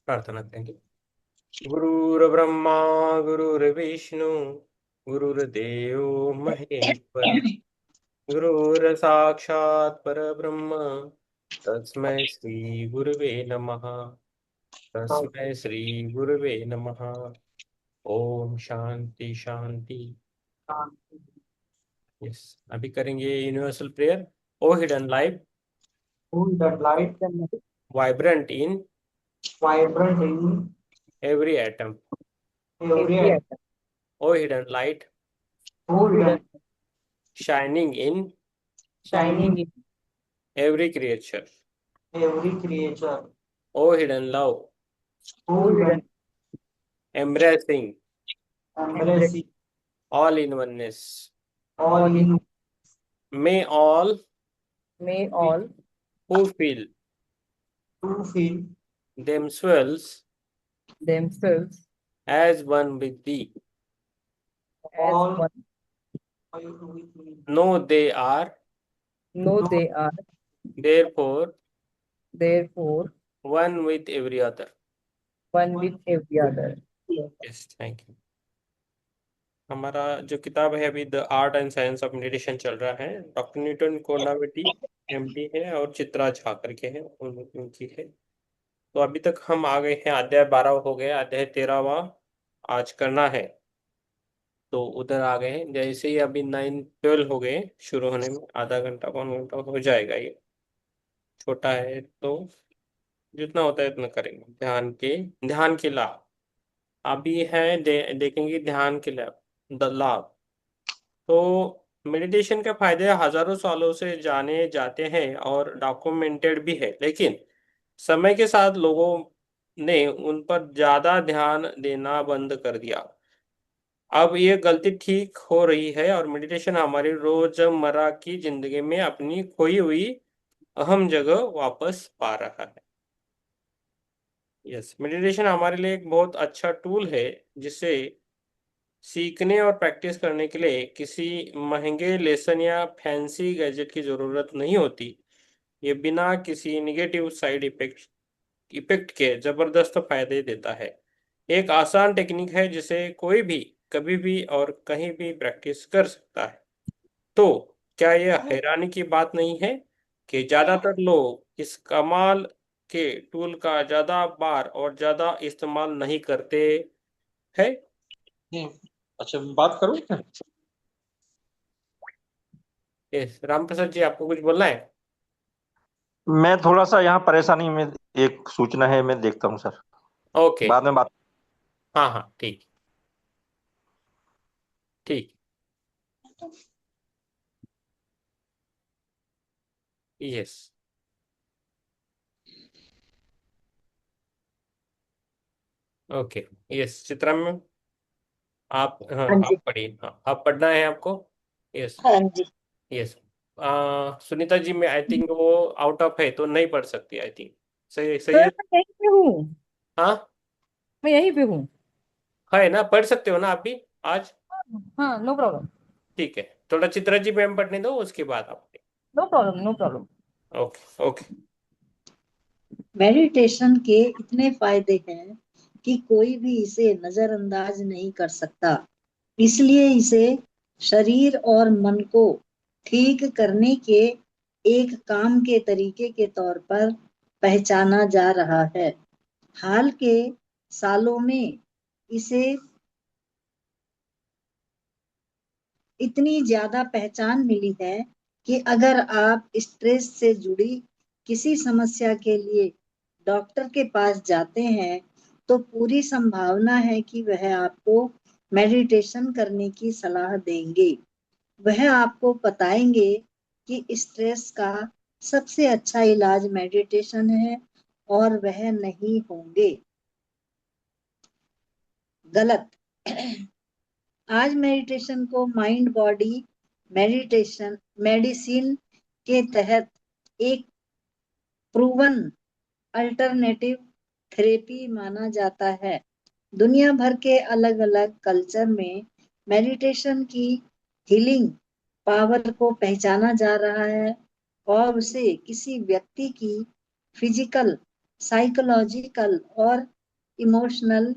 प्रार्थना करेंगे। गुरुर्ब्रह्मा गुरुर्विष्णु गुरुर्देव महेश्वर गुरुर्साक्षात् परब्रह्म तस्मै श्री गुरुवे नमः। तस्मै श्री गुरुवे नमः। ओम शांति शांति। यस, अभी करेंगे universal prayer. O hidden light Who that light vibrant in vibrant in every atom. every every atom, atom, O hidden light who hidden shining in shining in every creature. every creature, O hidden love who hidden embracing embrace all in oneness. all all in. in May all May all who feel to feel themselves themselves as one with thee as all one with me. know they are know No, they are therefore therefore one with every other. one with every other. Yes, thank you. हमारा जो किताब है अभी the art and science of meditation चल रहा है। Doctor Newton कोनावेटी MD है और चित्रा झा करके है, उनकी है। तो अभी तक हम आ गए हैं, अध्याय 12 हो गए, अध्याय 13वां आज करना है। तो उधर आ गए हैं। जैसे ही अभी 9-12 हो गए, शुरू होने में आधा घंटा 1 घंटा हो जाएगा। ये छोटा है तो जितना होता है उतना करेंगे। ध्यान के लाभ अभी है, देखेंगे ध्यान के लाभ, द लाभ। तो मेडिटेशन के फायदे हजारों सालों से जाने जाते हैं और डॉक्यूमेंटेड भी है, लेकिन समय के साथ लोगों ने उन पर ज्यादा ध्यान देना बंद कर दिया। अब ये गलती ठीक हो रही है और मेडिटेशन हमारी रोजमर्रा की जिंदगी में अपनी खोई हुई अहम जगह वापस पा रहा है। यस, मेडिटेशन हमारे लिए एक बहुत अच्छा टूल है, जिसे सीखने और प्रैक्टिस करने के लिए किसी महंगे लेसन या फैंसी गैजेट की जरूरत नहीं होती। ये बिना किसी निगेटिव साइड इफेक्ट के जबरदस्त फायदे देता है। एक आसान टेक्निक है जिसे कोई भी कभी भी और कहीं भी प्रैक्टिस कर सकता है। तो क्या यह हैरानी की बात नहीं है कि ज्यादातर लोग इस कमाल के टूल का ज्यादा बार और ज्यादा इस्तेमाल नहीं करते हैं? अच्छा, बात करूं क्या? यस, राम प्रसाद जी, आपको कुछ बोलना है? मैं थोड़ा सा यहाँ परेशानी में, एक सूचना है, मैं देखता हूँ सर, ओके, बाद में बात। हाँ हाँ, ठीक ठीक। Yes, okay. यस, चित्रा में आप, हाँ हाँ जी, आप पढ़िए। हाँ, आप पढ़ना है आपको। यस हाँ जी। यस। सुनीता जी, मैं आई थिंक वो आउट ऑफ है तो नहीं पढ़ सकती, आई थिंक। सही सही सर है। मैं यहीं पे हूँ, हाँ, मैं यहीं पे हूँ। है ना, पढ़ सकते हो ना आप भी आज? हाँ, नो प्रॉब्लम, ठीक है, थोड़ा चित्रा जी मैम पढ़ने दो, उसके बाद आप। No problem, no problem. Okay okay. Meditation के इतने फायदे हैं कि कोई भी इसे नजरअंदाज नहीं कर सकता। इसलिए इसे शरीर और मन को ठीक करने के एक काम के तरीके के तौर पर पहचाना जा रहा है। हाल के सालों में इसे इतनी ज्यादा पहचान मिली है कि अगर आप स्ट्रेस से जुड़ी किसी समस्या के लिए डॉक्टर के पास जाते हैं तो पूरी संभावना है कि वह आपको मेडिटेशन करने की सलाह देंगे। वह आपको बताएंगे कि स्ट्रेस का सबसे अच्छा इलाज मेडिटेशन है और वह नहीं होंगे गलत। आज मेडिटेशन को माइंड बॉडी मेडिटेशन मेडिसिन के तहत एक प्रूवन अल्टरनेटिव थेरेपी माना जाता है। दुनिया भर के अलग अलग कल्चर में मेडिटेशन की हीलिंग पावर को पहचाना जा रहा है और उसे किसी व्यक्ति की फिजिकल, साइकोलॉजिकल और इमोशनल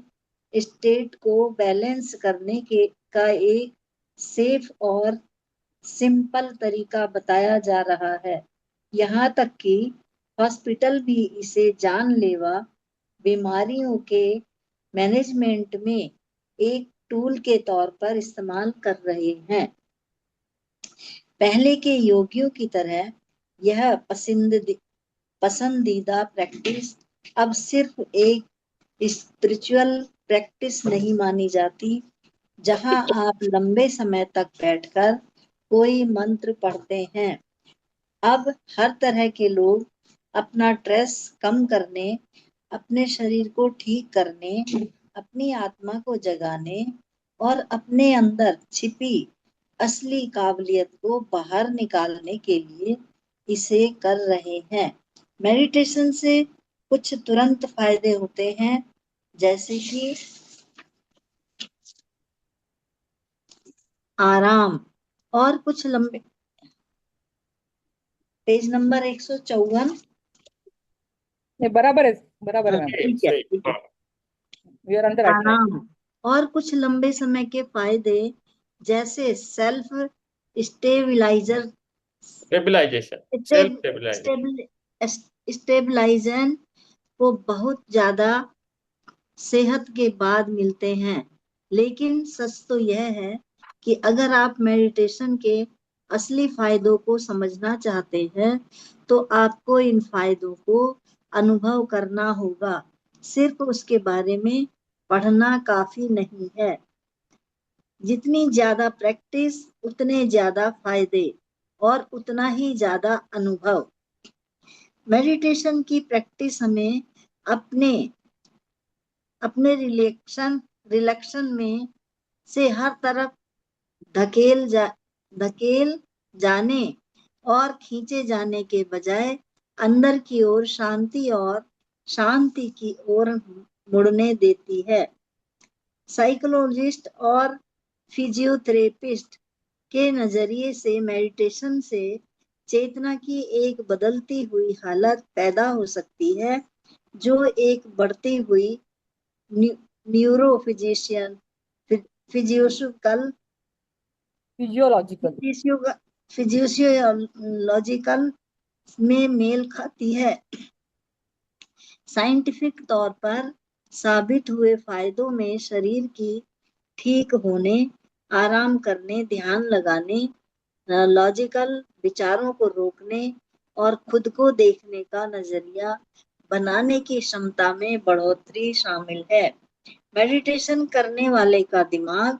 स्टेट को बैलेंस करने के का एक सेफ और सिंपल तरीका बताया जा रहा है। यहाँ तक कि हॉस्पिटल भी इसे जानलेवा बीमारियों के मैनेजमेंट में एक टूल के तौर पर इस्तेमाल कर रहे हैं। पहले के योगियों की तरह यह पसंदीदा प्रैक्टिस अब सिर्फ एक स्पिरिचुअल प्रैक्टिस नहीं मानी जाती, जहां आप लंबे समय तक बैठकर कोई मंत्र पढ़ते हैं। अब हर तरह के लोग अपना स्ट्रेस कम करने, अपने शरीर को ठीक करने, अपनी आत्मा को जगाने और अपने अंदर छिपी असली काबिलियत को बाहर निकालने के लिए इसे कर रहे हैं। मेडिटेशन से कुछ तुरंत फायदे होते हैं, जैसे कि आराम और कुछ लंबे। Page number 154। ये बराबर है मैम। ठीक है, ठीक है। We are on the right track. आराम और कुछ लंबे समय के फायदे, जैसे self stabiliser stabilisation, self stabilisation. Stabilisation को बहुत ज्यादा सेहत के बाद मिलते हैं। लेकिन सच तो यह है कि अगर आप मेडिटेशन के असली फायदों को समझना चाहते हैं, तो आपको इन फायदों को अनुभव करना होगा। सिर्फ उसके बारे में पढ़ना काफी नहीं है। जितनी ज्यादा प्रैक्टिस, उतने ज्यादा फायदे और उतना ही ज्यादा अनुभव। मेडिटेशन की प्रैक्टिस हमें अपने अपने रिलेक्शन में से हर तरफ धकेल जाने और खींचे जाने के बजाय अंदर की ओर शांति की ओर मुड़ने देती है। साइकोलॉजिस्ट और फिजियोथेरेपिस्ट के नजरिए से मेडिटेशन से चेतना की एक बदलती हुई हालत पैदा हो सकती है, जो एक बढ़ती हुई न्यूरोफिजिशियन फिजियोलॉजिकल फिजियोलॉजिकल में मेल खाती है। साइंटिफिक तौर पर साबित हुए फायदों में शरीर की ठीक होने, आराम करने, ध्यान लगाने, लॉजिकल विचारों को रोकने और खुद को देखने का नजरिया बनाने की क्षमता में बढ़ोतरी शामिल है। मेडिटेशन करने वाले का दिमाग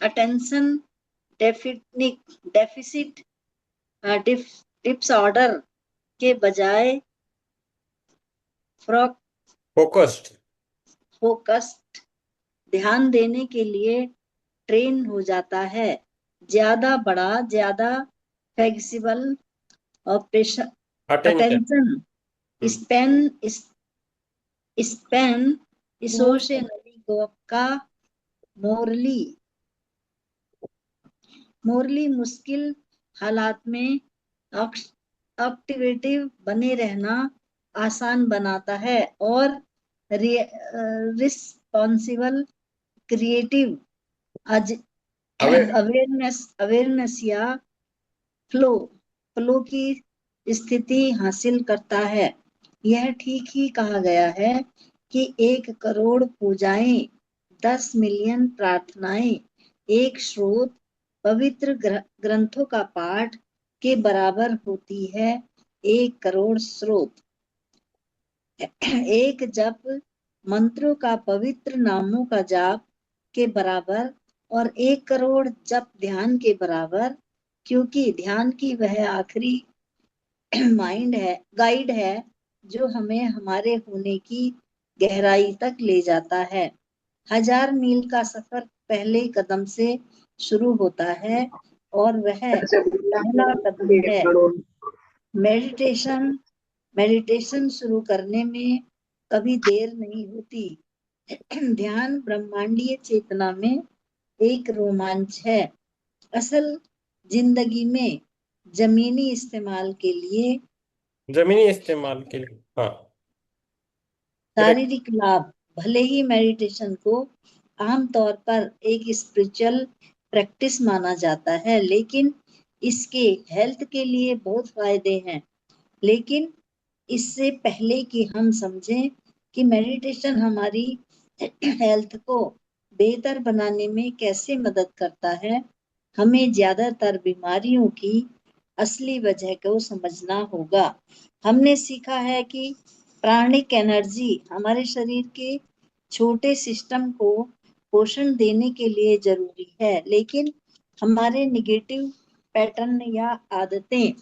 अटेंशन डेफिसिट डिसऑर्डर के बजाय फोकस्ड ध्यान देने के लिए ट्रेन हो जाता है। ज्यादा बड़ा, ज्यादा फ्लेक्सिबल और अटेंशन स्पैन इमोशनली का मोरली मुश्किल हालात में एक्टिवेटिव बने रहना आसान बनाता है और रिस्पॉन्सिबल क्रिएटिव अवेयरनेस या फ्लो की स्थिति हासिल करता है। यह ठीक ही कहा गया है कि 1 करोड़ पूजाएं, 10 मिलियन प्रार्थनाएं, एक स्रोत पवित्र ग्रंथों का पाठ के बराबर होती है 1 करोड़ स्रोत। एक जप मंत्रों का पवित्र नामों का जाप के बराबर और 1 करोड़ जप ध्यान के बराबर, क्योंकि ध्यान की वह आखिरी गाइड है जो हमें हमारे होने की गहराई तक ले जाता है। 1000 मील का सफर पहले कदम से शुरू होता है और वह पहला कदम है। मेडिटेशन शुरू करने में कभी देर नहीं होती। ध्यान ब्रह्मांडीय चेतना में एक रोमांच है। असल जिंदगी में जमीनी इस्तेमाल के लिए हाँ, शारीरिक लाभ, भले ही मेडिटेशन को आमतौर पर एक स्पिरिचुअल प्रैक्टिस माना जाता है, लेकिन इसके हेल्थ के लिए बहुत फायदे हैं। लेकिन इससे पहले कि हम समझें कि मेडिटेशन हमारी हेल्थ को बेहतर बनाने में कैसे मदद करता है, हमें ज्यादातर बीमारियों की असली वजह को समझना होगा। हमने सीखा है कि प्राणिक एनर्जी हमारे शरीर के छोटे सिस्टम को पोषण देने के लिए जरूरी है, लेकिन हमारे निगेटिव पैटर्न या आदतें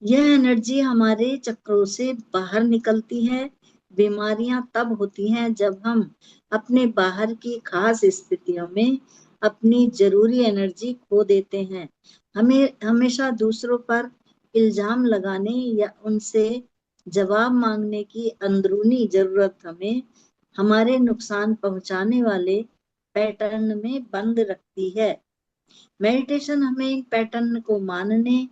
यह एनर्जी हमारे चक्रों से बाहर निकलती है। बीमारियां तब होती हैं जब हम अपने बाहर की खास स्थितियों में अपनी जरूरी एनर्जी खो देते हैं। हमें हमेशा दूसरों पर इल्जाम लगाने या उनसे जवाब मांगने की अंदरूनी जरूरत हमें हमारे नुकसान पहुंचाने वाले पैटर्न में बंद रखती है। मेडिटेशन हमें इन पैटर्न को मानने,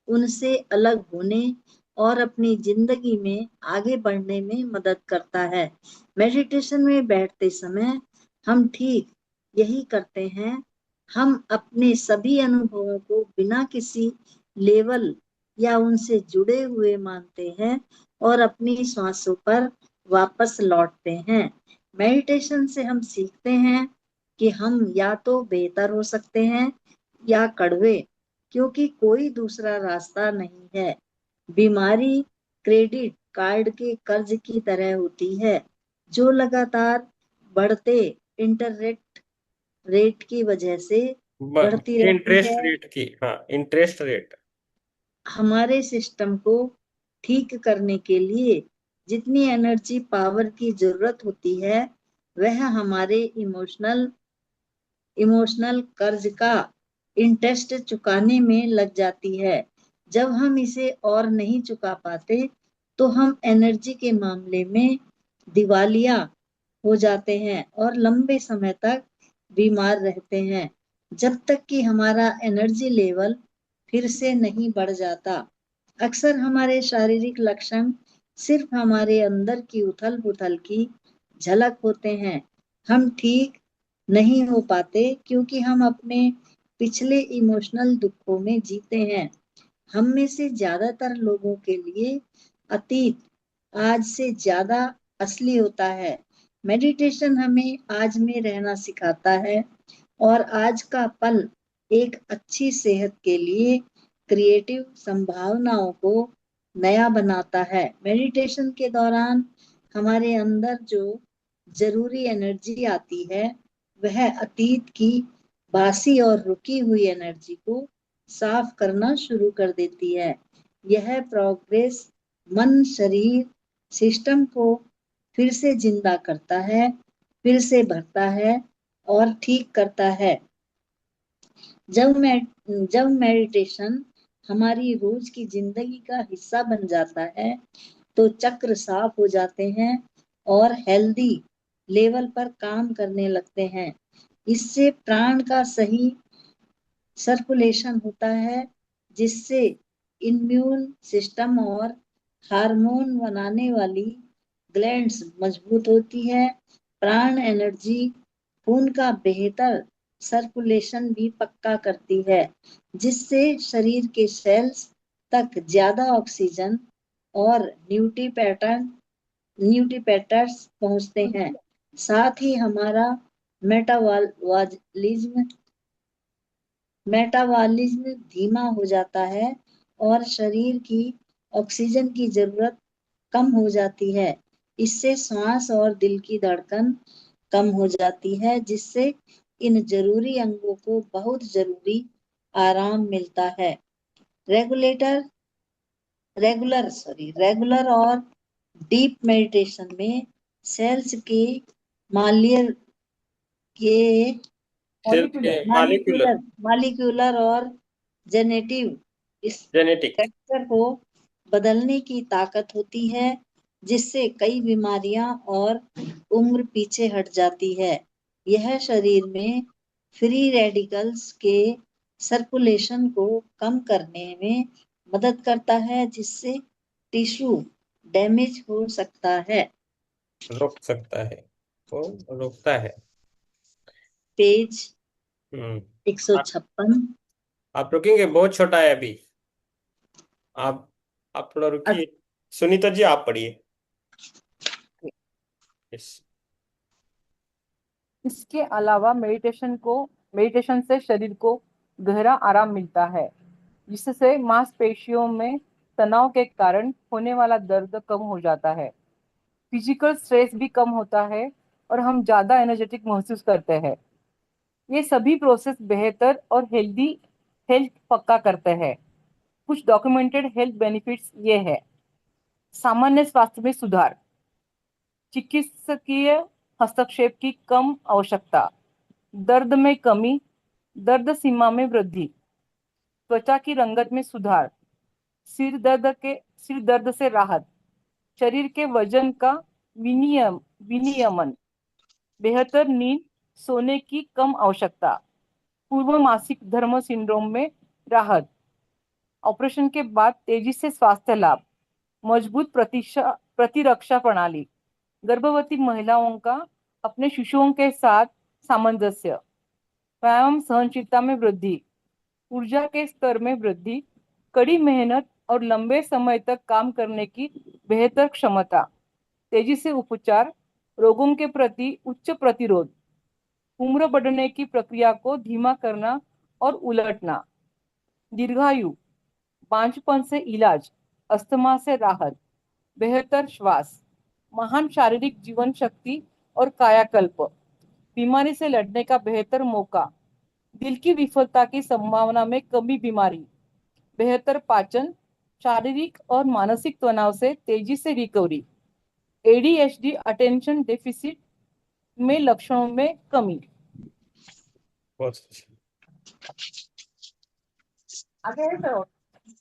उनसे अलग होने और अपनी जिंदगी में आगे बढ़ने में मदद करता है। मेडिटेशन में बैठते समय हम ठीक यही करते हैं। हम अपने सभी अनुभवों को बिना किसी लेवल या उनसे जुड़े हुए मानते हैं और अपनी सांसों पर वापस लौटते हैं। मेडिटेशन से हम सीखते हैं कि हम या तो बेहतर हो सकते हैं या कड़वे, क्योंकि कोई दूसरा रास्ता नहीं है। बीमारी क्रेडिट कार्ड के कर्ज की तरह होती है, जो लगातार बढ़ते इंटरेस्ट रेट की वजह से बढ़ती रहती इंटरेस्ट है। रेट की, हाँ, इंटरेस्ट रेट। हमारे सिस्टम को ठीक करने के लिए जितनी एनर्जी पावर की जरूरत होती है, वह हमारे इमोशनल कर्ज का इंटरेस्ट चुकाने में लग जाती है। जब हम इसे और नहीं चुका पाते, तो हम एनर्जी के मामले में दिवालिया हो जाते हैं और लंबे समय तक बीमार रहते हैं, जब तक कि हमारा एनर्जी लेवल फिर से नहीं बढ़ जाता। अक्सर हमारे शारीरिक लक्षण सिर्फ हमारे अंदर की उथल पुथल की झलक होते हैं। हम ठीक नहीं हो पाते क्योंकि हम अपने पिछले इमोशनल दुखों में जीते हैं। हम में से ज्यादातर लोगों के लिए अतीत आज से ज्यादा असली होता है। मेडिटेशन हमें आज में रहना सिखाता है और आज का पल एक अच्छी सेहत के लिए क्रिएटिव संभावनाओं को नया बनाता है। मेडिटेशन के दौरान हमारे अंदर जो जरूरी एनर्जी आती है, वह अतीत की बासी और रुकी हुई एनर्जी को साफ करना शुरू कर देती है। यह प्रोग्रेस मन, शरीर, सिस्टम को फिर से जिंदा करता है, फिर से भरता है और ठीक करता है। जब मेडिटेशन हमारी रोज की जिंदगी का हिस्सा बन जाता है, तो चक्र साफ हो जाते हैं और हेल्दी लेवल पर काम करने लगते हैं। इससे प्राण का सही सर्कुलेशन होता है, जिससे इम्यून सिस्टम और हार्मोन बनाने वाली ग्लैंड्स मजबूत होती है। प्राण एनर्जी खून का बेहतर सर्कुलेशन भी पक्का करती है, जिससे शरीर के सेल्स तक ज्यादा ऑक्सीजन और न्यूट्रीपेटर्स पहुंचते हैं। साथ ही हमारा मेटाबॉलिज्म धीमा हो जाता है और शरीर की ऑक्सीजन की जरूरत कम हो जाती है। इससे सांस और दिल की धड़कन कम हो जाती है, जिससे इन जरूरी अंगों को बहुत जरूरी आराम मिलता है। रेगुलर और डीप मेडिटेशन में सेल्स के मालियर के मालिक्यूलर मालिक्यूलर और जेनेटिव जेनेटिक। स्ट्रक्चर को बदलने की ताकत होती है, जिससे कई बीमारियां और उम्र पीछे हट जाती है। यह शरीर में फ्री रेडिकल्स के सर्कुलेशन को कम करने में मदद करता है, जिससे टिश्यू डैमेज हो सकता है। रोक सकता है, वो रोकता है। पेज हम्म। 156। आप रुकेंगे, बहुत छोटा है अभी। आप थोड़ा रुकिए। सुनीता जी आप पढ़िए। यस। इसके अलावा मेडिटेशन से शरीर को गहरा आराम मिलता है, जिससे मांसपेशियों में तनाव के कारण होने वाला दर्द कम हो जाता है। फिजिकल स्ट्रेस भी कम होता है और हम ज्यादा एनर्जेटिक महसूस करते हैं। ये सभी प्रोसेस बेहतर और हेल्थ पक्का करते हैं। कुछ डॉक्यूमेंटेड हेल्थ बेनिफिट्स ये है। सामान्य स्वास्थ्य में सुधार, चिकित्सकीय हस्तक्षेप की कम आवश्यकता, दर्द में कमी, दर्द सीमा में वृद्धि, त्वचा की रंगत में सुधार, सिर दर्द से राहत, शरीर के वजन का विनियमन, बेहतर नींद, सोने की कम आवश्यकता, पूर्व मासिक धर्म सिंड्रोम में राहत, ऑपरेशन के बाद तेजी से स्वास्थ्य लाभ, मजबूत प्रतिरक्षा प्रणाली, गर्भवती महिलाओं का अपने शिशुओं के साथ सामंजस्य, व्यायाम सहनशीलता में वृद्धि, ऊर्जा के स्तर में वृद्धि, कड़ी मेहनत और लंबे समय तक काम करने की बेहतर क्षमता, तेजी से उपचार, रोगों के प्रति उच्च प्रतिरोध, उम्र बढ़ने की प्रक्रिया को धीमा करना और उलटना, दीर्घायु, बांझपन से इलाज, अस्थमा से राहत, बेहतर श्वास, महान शारीरिक जीवन शक्ति और कायाकल्प, बीमारी से लड़ने का बेहतर मौका, दिल की विफलता की संभावना में कमी, बीमारी, बेहतर पाचन, शारीरिक और मानसिक तनाव से तेजी से रिकवरी, एडीएचडी अटेंशन डेफिसिट में लक्षणों में कमी। बहुत अच्छा। आगे है सर?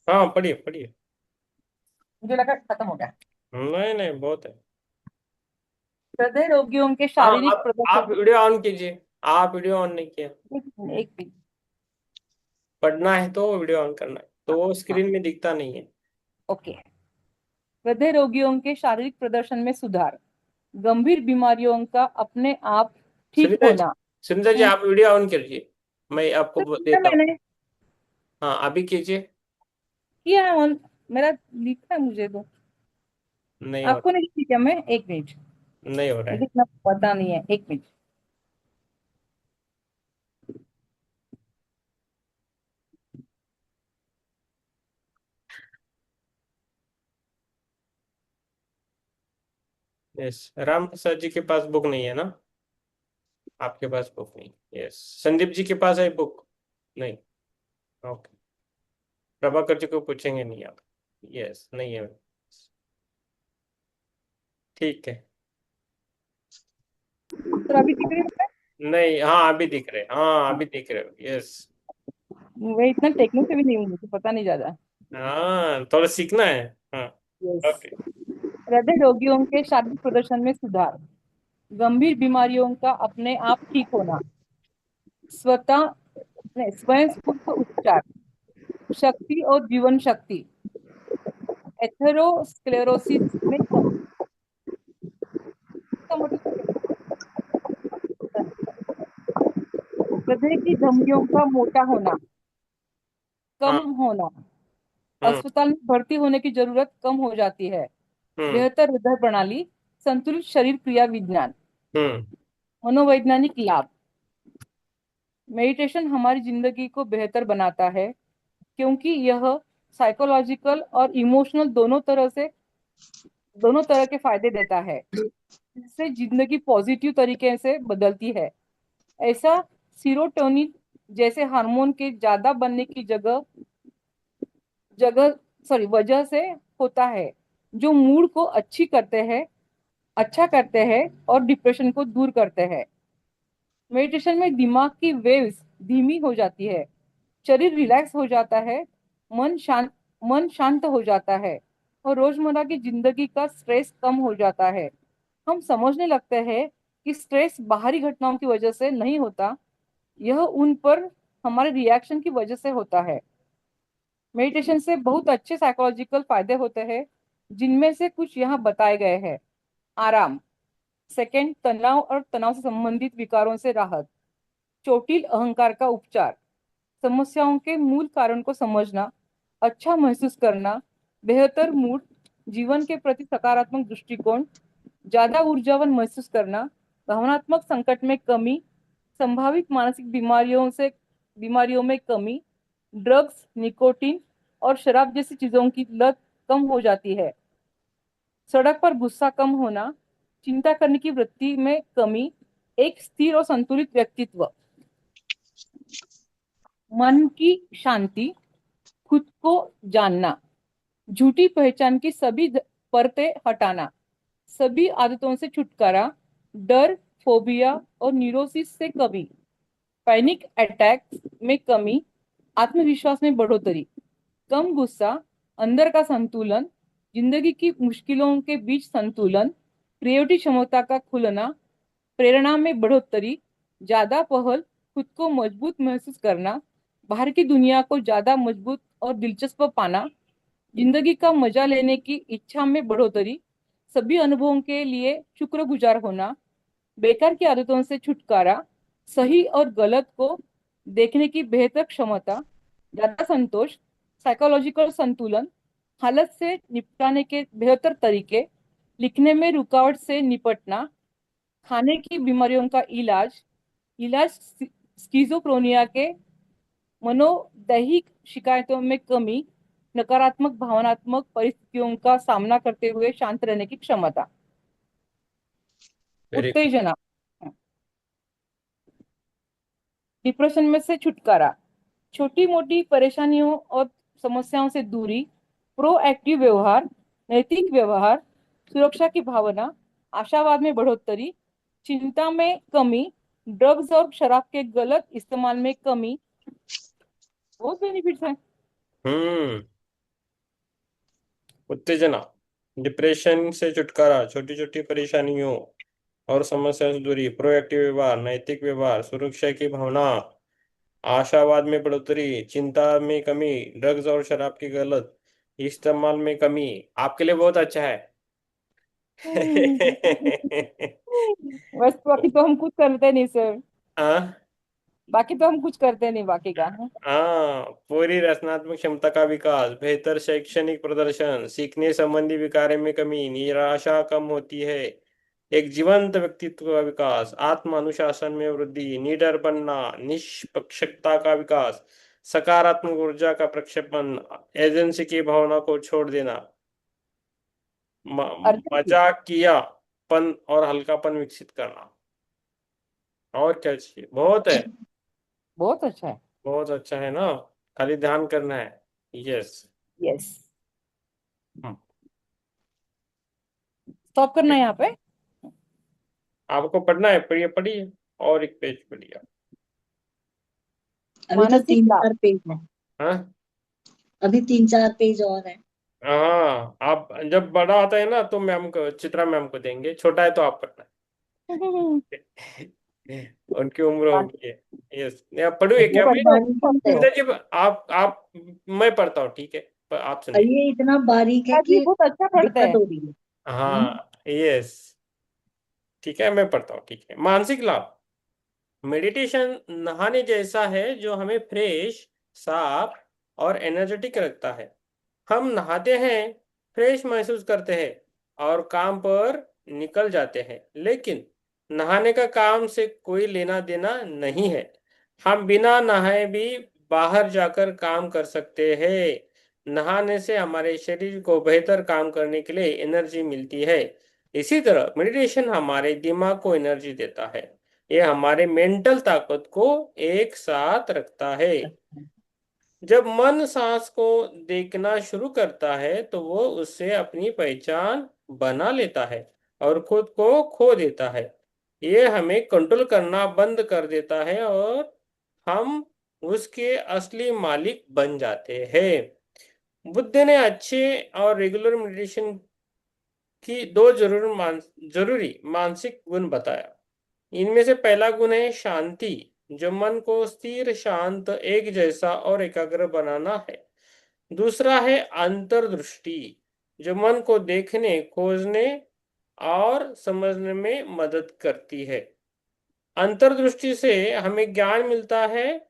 हाँ पढ़िए पढ़िए। मुझे लगा खत्म हो गया। नहीं नहीं, बहुत है। हृदय रोगियों के हाँ शारीरिक आप प्रदर्शन। वीडियो ऑन कीजिए। आप वीडियो ऑन नहीं किया। एक मिनट। पढ़ना है तो वीडियो ऑन करना है, तो वो स्क्रीन में दिखता नहीं है। ओके। हृदय रोगियों के शारीरिक प्रदर्शन में सुधार, गंभीर बीमारियों का अपने आप ठीक सुनीता जी, होना। सुनीता जी आप वीडियो ऑन कीजिए, मैं आपको तो देता हूँ। मैंने हाँ अभी कीजिए। किया है ऑन, मेरा लिखा है मुझे तो। नहीं हो आपको नहीं ठीक है? मैं एक मिनट, नहीं हो रहा मुझे है। इतना पता नहीं है, एक मिनट। यस, राम प्रसाद जी के पास बुक नहीं है ना? आपके पास बुक नहीं? यस। संदीप जी के पास है बुक? नहीं। ओके। प्रभाकर जी को पूछेंगे नहीं आप? यस नहीं है। ठीक है। तो अभी दिख रही है? नहीं, हाँ अभी दिख रहे, हाँ अभी दिख रहे हो। यस। मैं इतना टेक्निक से भी नहीं हूँ, मुझे पता नहीं ज्यादा। हाँ थोड़ा सीखना है। हाँ। यस। ओके। हृदय रोगियों के शारीरिक प्रदर्शन में सुधार, गंभीर बीमारियों का अपने आप ठीक होना, स्वतः स्वयं स्फूर्त उपचार, शक्ति और जीवन शक्ति, एथेरोस्क्लेरोसिस में कमी। इसका मतलब क्या है? हृदय की धमनियों का मोटा होना, कम हाँ। होना, हम्म। अस्पताल में भर्ती होने की जरूरत कम हो जाती है, हम्म। बेहतर हृदय प्रणाली, संतुलित शरीर क्रिया विज्ञान, हम्म। मनोवैज्ञानिक लाभ। मेडिटेशन हमारी जिंदगी को बेहतर बनाता है, क्योंकि यह साइकोलॉजिकल और इमोशनल दोनों तरह के फायदे देता है, जिससे जिंदगी पॉजिटिव तरीके से बदलती है। ऐसा सीरोटोनिन जैसे हार्मोन के ज्यादा बनने की जगह वजह से होता है, जो मूड को अच्छा करते हैं और डिप्रेशन को दूर करते हैं। मेडिटेशन में दिमाग की वेव्स धीमी हो जाती है, शरीर रिलैक्स हो जाता है, मन शांत मन शांत हो जाता है और रोजमर्रा की जिंदगी का स्ट्रेस कम हो जाता है। हम समझने लगते हैं कि स्ट्रेस बाहरी घटनाओं की वजह से नहीं होता, यह उन पर हमारे रिएक्शन की वजह से होता है। मेडिटेशन से बहुत अच्छे साइकोलॉजिकल फायदे होते हैं, जिनमें से कुछ यहाँ बताए गए हैं। आराम। सेकंड, तनाव और तनाव से संबंधित विकारों से राहत। चोटिल अहंकार का उपचार। समस्याओं के मूल कारण को समझना, अच्छा महसूस करना, बेहतर मूड, जीवन के प्रति सकारात्मक दृष्टिकोण, ज्यादा ऊर्जावान महसूस करना, भावनात्मक संकट में कमी, संभावित मानसिक बीमारियों में कमी, ड्रग्स, निकोटीन और शराब जैसी चीजों की लत कम हो जाती है। सड़क पर गुस्सा कम होना, चिंता करने की वृत्ति में कमी, एक स्थिर और संतुलित व्यक्तित्व, मन की शांति, खुद को जानना, झूठी पहचान की सभी परतें हटाना, सभी आदतों से छुटकारा, डर, फोबिया और न्यूरोसिस से कमी, पैनिक अटैक में कमी, आत्मविश्वास में बढ़ोतरी, कम गुस्सा, अंदर का संतुलन, जिंदगी की मुश्किलों के बीच संतुलन, क्रिएटिव क्षमता का खुलना, प्रेरणा में बढ़ोतरी, ज्यादा पहल, खुद को मजबूत महसूस करना, बाहर की दुनिया को ज्यादा मजबूत और दिलचस्प पाना, जिंदगी का मजा लेने की इच्छा में बढ़ोतरी, सभी अनुभवों के लिए शुक्रगुजार होना, बेकार की आदतों से छुटकारा, सही और गलत को देखने की बेहतर क्षमता, ज्यादा संतोष, साइकोलॉजिकल संतुलन, हालत से निपटाने के बेहतर तरीके, लिखने में रुकावट से निपटना, खाने की बीमारियों का इलाज, इलाज स्किज़ोफ्रेनिया के मनोदैहिक शिकायतों में कमी, नकारात्मक भावनात्मक परिस्थितियों का सामना करते हुए शांत रहने की क्षमता, वेरी उत्तेजना, डिप्रेशन में से छुटकारा, छोटी मोटी परेशानियों और समस्याओं से दूरी, प्रोएक्टिव व्यवहार, नैतिक व्यवहार, सुरक्षा की भावना, आशावाद में बढ़ोतरी, चिंता में कमी, ड्रग्स और शराब के गलत इस्तेमाल में कमी। बहुत बेनिफिट्स हैं। हम्म। उत्तेजना, डिप्रेशन से छुटकारा, छोटी छोटी परेशानियों और समस्याओं से दूरी, प्रोएक्टिव व्यवहार, नैतिक व्यवहार, सुरक्षा की भावना, आशावाद में बढ़ोतरी, चिंता में कमी, ड्रग्स और शराब की गलत इस्तेमाल में कमी। आपके लिए बहुत अच्छा है। बस बाकी तो हम कुछ करते नहीं सर। हाँ बाकी तो हम कुछ करते नहीं बाकी का। हाँ, पूरी रचनात्मक क्षमता का विकास, बेहतर शैक्षणिक प्रदर्शन, सीखने संबंधी विकारों में कमी, निराशा कम होती है, एक जीवंत व्यक्तित्व का विकास, आत्म अनुशासन में वृद्धि, निडर बनना, निष्पक्षता का विकास, सकारात्मक ऊर्जा का प्रक्षेपण, एजेंसी की भावना को छोड़ देना, अर्जुन, मजाकियापन और हल्कापन विकसित करना। और क्या चाहिए? बहुत है। बहुत अच्छा है। बहुत अच्छा है ना, खाली ध्यान करना है। यस। यस। स्टॉप करना है यहाँ पे। आपको पढ़ना है, पढ़िए पढ़िए, और एक पेज पढ़िए। अभी तो मानसिक तीन लाभ। चार पेज है। हाँ अभी 3-4 पेज और है। हाँ, आप जब बड़ा आता है ना तो मैम को, चित्रा मैम को देंगे, छोटा है तो आप पढ़ना। उनकी उम्र होगी है। यस, आप पढ़ोगे क्या? बहुत मैं बारीक पढ़ते हो। पिताजी, आप मैं पढ़ता हूँ, ठीक है, पर आप और सुनिए। ये इतना बारीक है पिताजी कि बहुत अच्छा पढ़ते दिक्कत हैं। हो रही है। हाँ यस, ठीक है, मैं पढ़ता हूँ, ठीक है। मानसिक लाभ, मेडिटेशन नहाने जैसा है जो हमें फ्रेश, साफ और एनर्जेटिक रखता है। हम नहाते हैं, फ्रेश महसूस करते हैं और काम पर निकल जाते हैं, लेकिन नहाने का काम से कोई लेना देना नहीं है। हम बिना नहाए भी बाहर जाकर काम कर सकते हैं। नहाने से हमारे शरीर को बेहतर काम करने के लिए एनर्जी मिलती है। इसी तरह मेडिटेशन हमारे दिमाग को एनर्जी देता है। यह हमारे मेंटल ताकत को एक साथ रखता है। जब मन सांस को देखना शुरू करता है तो वो उससे अपनी पहचान बना लेता है और खुद को खो देता है। ये हमें कंट्रोल करना बंद कर देता है और हम उसके असली मालिक बन जाते हैं। बुद्ध ने अच्छे और रेगुलर मेडिटेशन की दो जरूरी मानसिक गुण बताया। इनमें से पहला गुण है शांति, जो मन को स्थिर, शांत, एक जैसा और एकाग्र बनाना है। दूसरा है अंतर्दृष्टि, जो मन को देखने, खोजने और समझने में मदद करती है। अंतर्दृष्टि से हमें ज्ञान मिलता है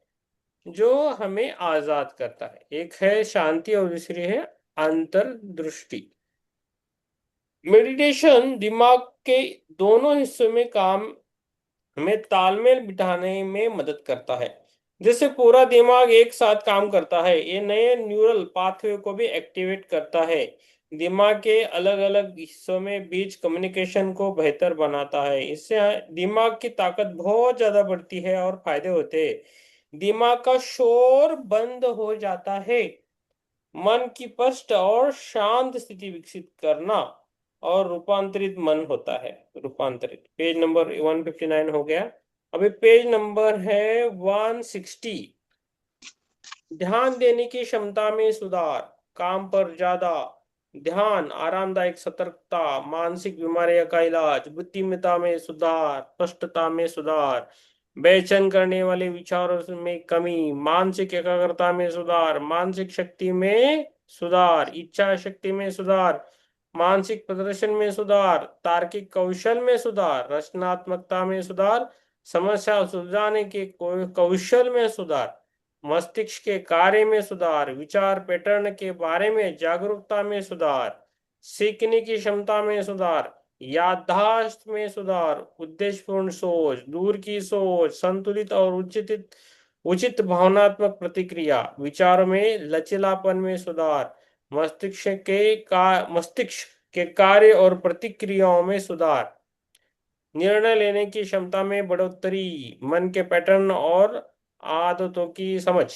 जो हमें आजाद करता है। एक है शांति और दूसरी है अंतर्दृष्टि। मेडिटेशन दिमाग के दोनों हिस्सों में काम हमें तालमेल बिठाने में मदद करता है। जैसे पूरा दिमाग एक साथ काम करता है, ये नए न्यूरल पाथवे को भी एक्टिवेट करता है। दिमाग के अलग अलग हिस्सों में बीच कम्युनिकेशन को बेहतर बनाता है। इससे दिमाग की ताकत बहुत ज्यादा बढ़ती है और फायदे होते हैं। दिमाग का शोर बंद हो जाता है, मन की स्पष्ट और शांत स्थिति विकसित करना और रूपांतरित मन होता है। रूपांतरित पेज नंबर 159 हो गया। अभी पेज नंबर है 160। ध्यान देने की क्षमता में सुधार, काम पर ज्यादा ध्यान, आरामदायक सतर्कता, मानसिक बीमारियों का इलाज, बुद्धिमत्ता में सुधार, स्पष्टता में सुधार, बेचैन करने वाले विचारों में कमी, मानसिक एकाग्रता में सुधार, मानसिक शक्ति में सुधार, इच्छा शक्ति में सुधार, मानसिक प्रदर्शन में सुधार, तार्किक कौशल में सुधार, रचनात्मकता में सुधार, समस्या सुलझाने के कौशल में सुधार, मस्तिष्क के कार्य में सुधार, विचार पैटर्न के बारे में जागरूकता में सुधार, सीखने की क्षमता में सुधार, याददाश्त में सुधार, उद्देश्यपूर्ण सोच, दूर की सोच, संतुलित और उचित भावनात्मक प्रतिक्रिया, विचारों में लचीलापन में सुधार, मस्तिष्क के कार्य और प्रतिक्रियाओं में सुधार, निर्णय लेने की क्षमता में बढ़ोतरी, मन के पैटर्न और आदतों की समझ,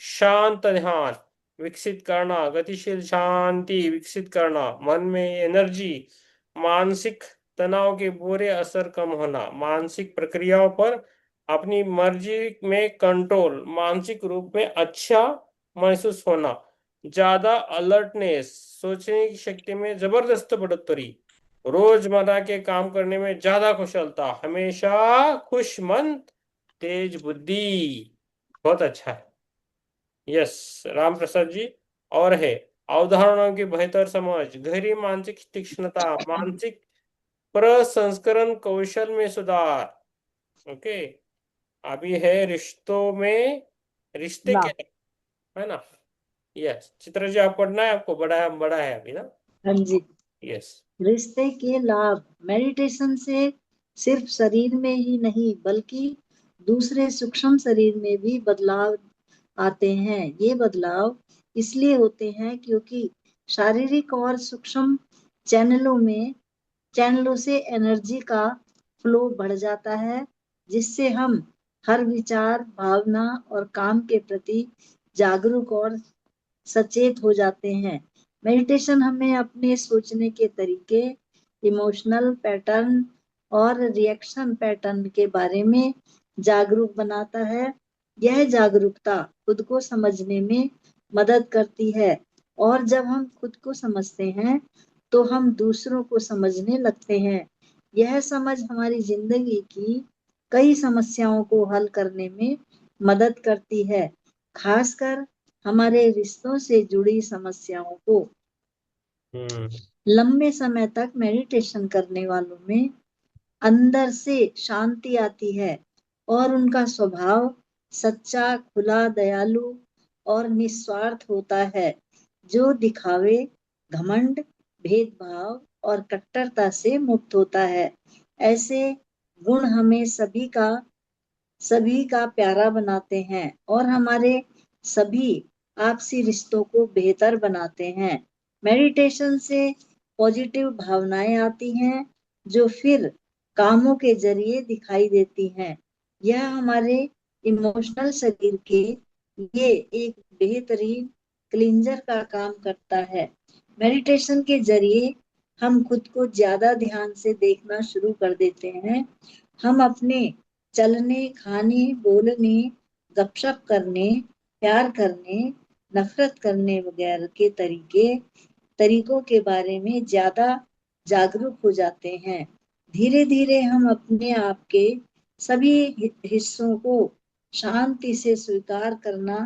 शांत ध्यान विकसित करना, गतिशील शांति विकसित करना, मन में एनर्जी, मानसिक तनाव के बुरे असर कम होना, मानसिक प्रक्रियाओं पर अपनी मर्जी में कंट्रोल, मानसिक रूप में अच्छा महसूस होना, ज्यादा अलर्टनेस, सोचने की शक्ति में जबरदस्त बढ़ोतरी, रोजमर्रा के काम करने में ज्यादा कुशलता, हमेशा खुश मन, तेज बुद्धि। बहुत अच्छा है। यस राम प्रसाद जी। और है अवधारणाओं की बेहतर समझ, गहरी मानसिक तीक्ष्णता, मानसिक प्रसंस्करण कौशल में सुधार। ओके, अभी है रिश्तों में, रिश्ते ना क्या है ना। यस चित्र जी, आप पढ़ना है, आपको बड़ा है अभी ना। हाँ जी। यस। रिश्ते के लाभ। मेडिटेशन से सिर्फ शरीर में ही नहीं बल्कि दूसरे सूक्ष्म शरीर में भी बदलाव आते हैं। ये बदलाव इसलिए होते हैं क्योंकि शारीरिक और सूक्ष्म चैनलों से एनर्जी का फ्लो बढ़ जाता है, जिससे हम हर विचार, भावना और काम के प्रति जागरूक और सचेत हो जाते हैं। मेडिटेशन हमें अपने सोचने के तरीके, इमोशनल पैटर्न और रिएक्शन पैटर्न के बारे में जागरूक बनाता है। यह जागरूकता खुद को समझने में मदद करती है और जब हम खुद को समझते हैं तो हम दूसरों को समझने लगते हैं। यह समझ हमारी जिंदगी की कई समस्याओं को हल करने में मदद करती है, खासकर हमारे रिश्तों से जुड़ी समस्याओं को। लंबे समय तक मेडिटेशन करने वालों में अंदर से शांति आती है और उनका स्वभाव सच्चा, खुला, दयालु और निस्वार्थ होता है, जो दिखावे, घमंड, भेदभाव और कट्टरता से मुक्त होता है। ऐसे गुण हमें सभी का प्यारा बनाते हैं और हमारे सभी आपसी रिश्तों को बेहतर बनाते हैं। मेडिटेशन से पॉजिटिव भावनाएं आती हैं जो फिर कामों के जरिए दिखाई देती हैं। यह हमारे इमोशनल शरीर के लिए एक बेहतरीन क्लींजर का काम करता है। मेडिटेशन के जरिए हम खुद को ज्यादा ध्यान से देखना शुरू कर देते हैं। हम अपने चलने, खाने, बोलने, गपशप करने, प्यार करने, नफरत करने वगैरह के तरीकों के बारे में ज्यादा जागरूक हो जाते हैं। धीरे धीरे हम अपने आप के सभी हिस्सों को शांति से स्वीकार करना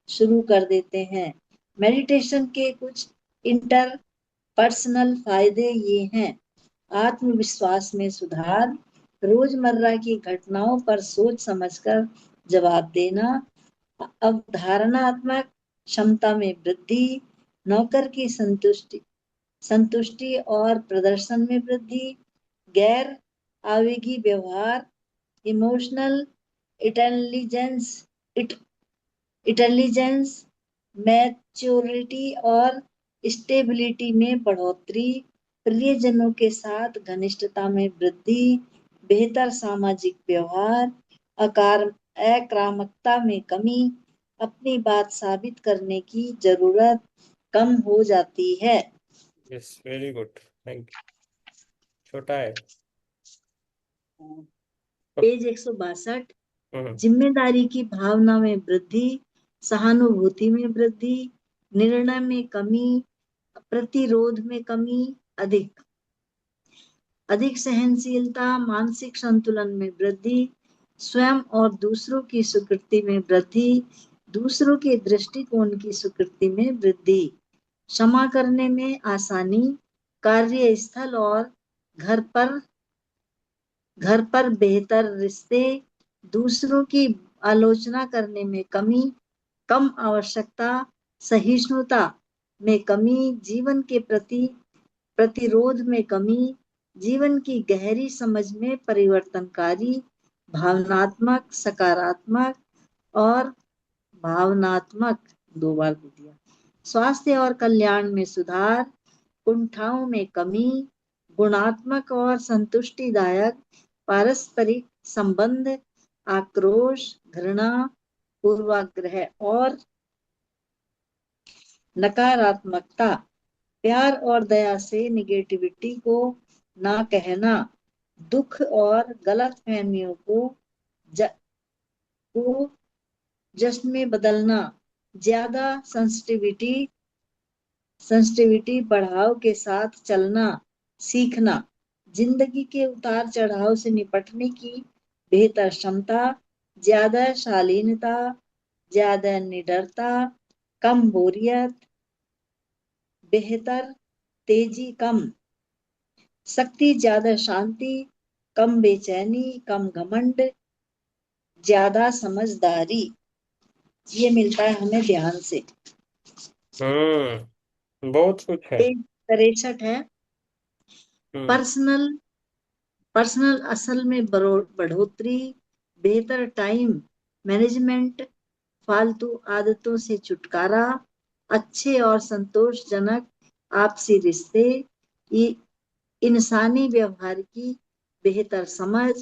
शुरू कर देते हैं। मेडिटेशन के कुछ पर्सनल फायदे ये हैं: आत्मविश्वास में सुधार, रोजमर्रा की घटनाओं पर सोच समझकर जवाब देना, अवधारणात्मक क्षमता में वृद्धि, नौकर की संतुष्टि और प्रदर्शन में वृद्धि, गैर आवेगी व्यवहार, इमोशनल इंटेलिजेंस इंटेलिजेंस, मैच्योरिटी और स्टेबिलिटी में बढ़ोतरी, प्रियजनों के साथ घनिष्ठता में वृद्धि, बेहतर सामाजिक व्यवहार, आक्रामकता में कमी, अपनी बात साबित करने की जरूरत कम हो जाती है। Yes, very good, thank you. छोटा है। पेज 162, हम्म। जिम्मेदारी की भावना में वृद्धि, सहानुभूति में वृद्धि, निर्णय में कमी, प्रतिरोध में कमी, अधिक सहनशीलता, मानसिक संतुलन में वृद्धि, स्वयं और दूसरों की स्वीकृति में वृद्धि, दूसरों के दृष्टिकोण की स्वीकृति में वृद्धि, क्षमा करने में आसानी, कार्यस्थल और घर पर बेहतर रिश्ते, दूसरों की आलोचना करने में कमी, कम आवश्यकता, सहिष्णुता में कमी, जीवन के प्रति प्रतिरोध में कमी, जीवन की गहरी समझ में परिवर्तनकारी, भावनात्मक, सकारात्मक और भावनात्मक, 2 बार दे दिया, स्वास्थ्य और कल्याण में सुधार, कुंठाओं में कमी, गुणात्मक और संतुष्टिदायक पारस्परिक संबंध, आक्रोश, घृणा, पूर्वाग्रह और नकारात्मकता, प्यार और दया से निगेटिविटी को ना कहना, दुख और गलतफहमियों को जश्न में बदलना, ज्यादा सेंसिटिविटी बढ़ाव के साथ चलना सीखना, जिंदगी के उतार चढ़ाव से निपटने की बेहतर क्षमता, ज्यादा शालीनता, ज्यादा निडरता, कम बोरियत, बेहतर तेजी, कम शक्ति, ज्यादा शांति, कम बेचैनी, कम घमंड, ज्यादा समझदारी। ये मिलता है हमें ध्यान से। बहुत कुछ है। पेज 63 है, हम्म। पर्सनल असल में बढ़ोतरी, बेहतर टाइम मैनेजमेंट, फालतू आदतों से छुटकारा, अच्छे और संतोषजनक आपसी रिश्ते, इंसानी व्यवहार की बेहतर समझ,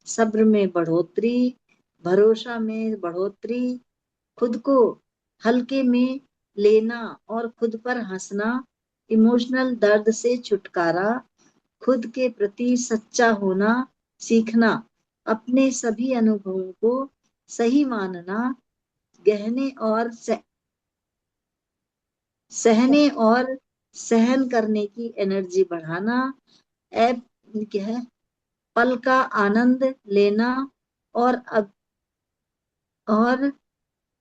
सब्र में बढ़ोतरी, भरोसा में बढ़ोतरी, खुद को हल्के में लेना और खुद पर हंसना, इमोशनल दर्द से छुटकारा, खुद के प्रति सच्चा होना सीखना, अपने सभी अनुभवों को सही मानना, गहने और सहने और सहन करने की एनर्जी बढ़ाना, क्या है, पल का आनंद लेना और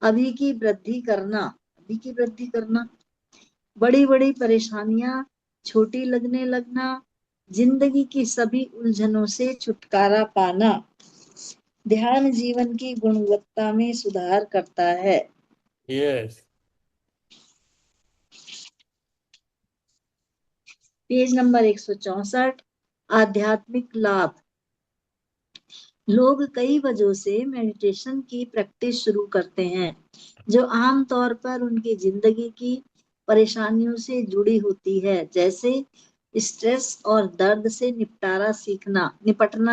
अभी की वृद्धि करना, बड़ी बड़ी परेशानियां छोटी लगने लगना, जिंदगी की सभी उलझनों से छुटकारा पाना, ध्यान जीवन की गुणवत्ता में सुधार करता है। यस। पेज नंबर 164, आध्यात्मिक लाभ। लोग कई वजहों से मेडिटेशन की प्रैक्टिस शुरू करते हैं जो आमतौर पर उनकी जिंदगी की परेशानियों से जुड़ी होती है, जैसे स्ट्रेस और दर्द से निपटना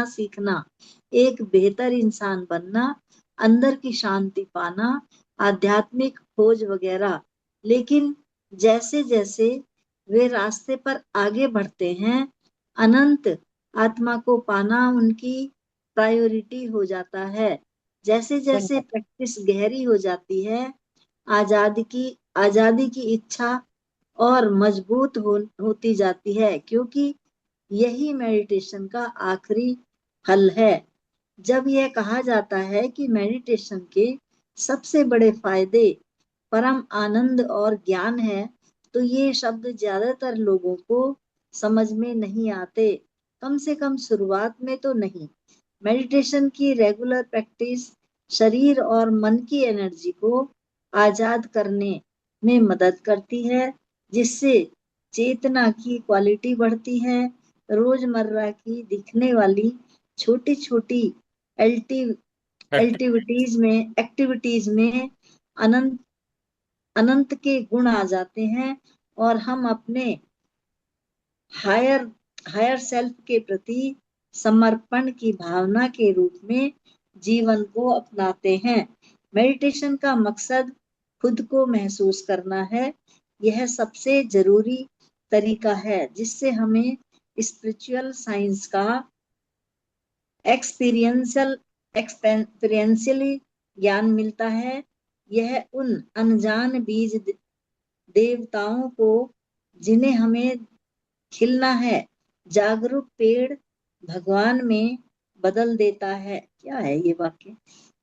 सीखना, एक बेहतर इंसान बनना, अंदर की शांति पाना, आध्यात्मिक खोज वगैरह। लेकिन जैसे जैसे वे रास्ते पर आगे बढ़ते हैं, अनंत आत्मा को पाना उनकी प्रायोरिटी हो जाता है। जैसे जैसे प्रैक्टिस गहरी हो जाती है, आजादी की इच्छा और मजबूत होती जाती है, क्योंकि यही मेडिटेशन का आखिरी हल है। जब यह कहा जाता है कि मेडिटेशन के सबसे बड़े फायदे परम आनंद और ज्ञान है, तो ये शब्द ज्यादातर लोगों को समझ में नहीं आते, कम से कम शुरुआत में तो नहीं। मेडिटेशन की रेगुलर प्रैक्टिस शरीर और मन की एनर्जी को आजाद करने में मदद करती है, जिससे चेतना की क्वालिटी बढ़ती है। रोजमर्रा की दिखने वाली छोटी छोटी एक्टिविटीज में अनंत अनंत के गुण आ जाते हैं और हम अपने हायर हायर सेल्फ के प्रति समर्पण की भावना के रूप में जीवन को अपनाते हैं। मेडिटेशन का मकसद खुद को महसूस करना है। यह सबसे जरूरी तरीका है जिससे हमें स्पिरिचुअल साइंस का एक्सपीरियंशियली ज्ञान मिलता है। यह उन अनजान बीज देवताओं को जिन्हें हमें खिलना है, जागरूक पेड़ भगवान में बदल देता है। क्या है ये वाक्य?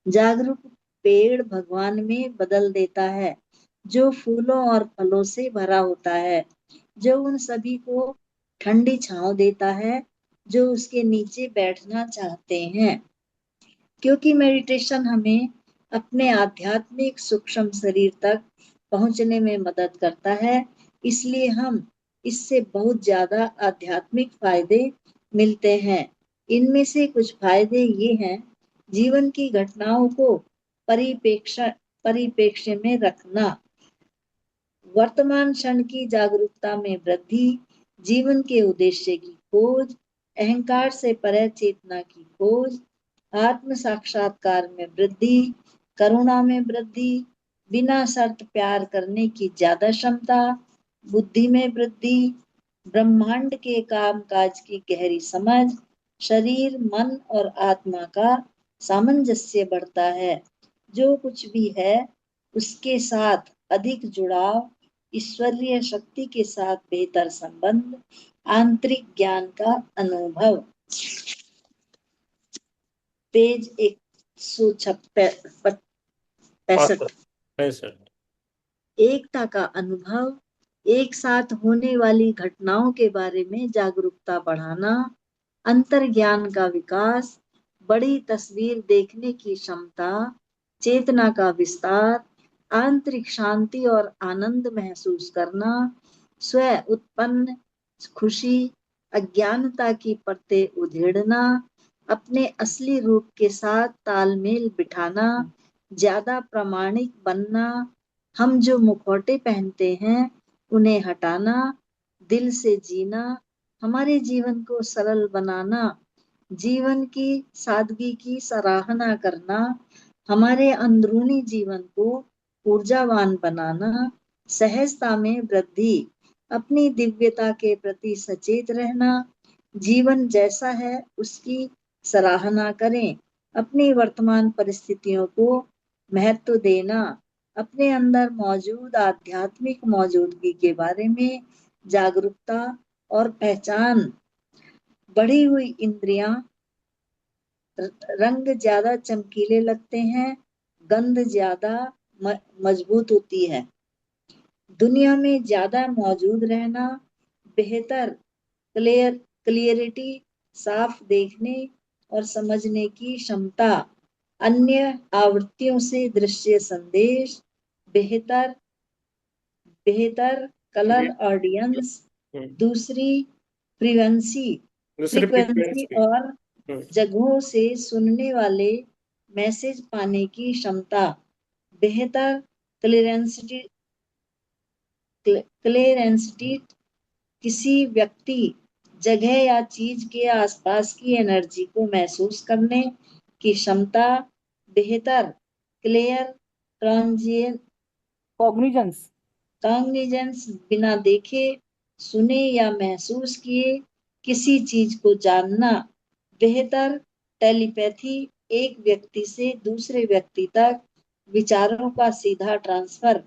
जागरूक पेड़ भगवान में बदल देता है, जो फूलों और फलों से भरा होता है, जो उन सभी को ठंडी छांव देता है जो उसके नीचे बैठना चाहते हैं। क्योंकि मेडिटेशन हमें अपने आध्यात्मिक सूक्ष्म शरीर तक पहुंचने में मदद करता है, इसलिए हम इससे बहुत ज्यादा आध्यात्मिक फायदे मिलते हैं। इनमें से कुछ फायदे ये हैं: जीवन की घटनाओं को परिप्रेक्ष्य में रखना, वर्तमान क्षण की जागरूकता में वृद्धि, जीवन के उद्देश्य की खोज, अहंकार से परे चेतना की खोज, आत्म साक्षात्कार में वृद्धि, करुणा में वृद्धि, बिना शर्त प्यार करने की ज्यादा क्षमता, बुद्धि में वृद्धि, ब्रह्मांड के कामकाज की गहरी समझ, शरीर मन और आत्मा का सामंजस्य बढ़ता है। जो कुछ भी है उसके साथ अधिक जुड़ाव, ईश्वरीय शक्ति के साथ बेहतर संबंध, आंतरिक ज्ञान का अनुभव। पेज 165। 65। एकता का अनुभव, एक साथ होने वाली घटनाओं के बारे में जागरूकता बढ़ाना, अंतर्ज्ञान का विकास, बड़ी तस्वीर देखने की क्षमता, चेतना का विस्तार, आंतरिक शांति और आनंद महसूस करना, स्व उत्पन्न खुशी, अज्ञानता की परतें उधेड़ना, अपने असली रूप के साथ तालमेल बिठाना, ज्यादा प्रामाणिक बनना, हम जो मुखौटे पहनते हैं उन्हें हटाना, दिल से जीना, हमारे जीवन को सरल बनाना, जीवन की सादगी की सराहना करना, हमारे अंदरूनी जीवन को ऊर्जावान बनाना, सहजता में वृद्धि, अपनी दिव्यता के प्रति सचेत रहना, जीवन जैसा है उसकी सराहना करें, अपनी वर्तमान परिस्थितियों को महत्व देना, अपने अंदर मौजूद आध्यात्मिक मौजूदगी के बारे में जागरूकता और पहचान, बढ़ी हुई इंद्रियां, रंग ज्यादा चमकीले लगते हैं, गंध ज्यादा मजबूत होती है, दुनिया में ज्यादा मौजूद रहना, बेहतर क्लियरिटी, साफ देखने और समझने की क्षमता, अन्य आवृत्तियों से दृश्य संदेश, बेहतर कलर ऑडियंस, दूसरी दूसरी फ्रीक्वेंसी फ्रीक्वेंसी। और जगहों से सुनने वाले मैसेज पाने की क्षमता, बेहतर क्लियरेंसिटी, किसी व्यक्ति, जगह या चीज के आसपास की एनर्जी को महसूस करने की क्षमता, बेहतर क्लियर कॉग्निजेंस, बिना देखे सुने या महसूस किए किसी चीज को जानना, बेहतर टेलीपैथी, एक व्यक्ति से दूसरे व्यक्ति तक विचारों का सीधा ट्रांसफर,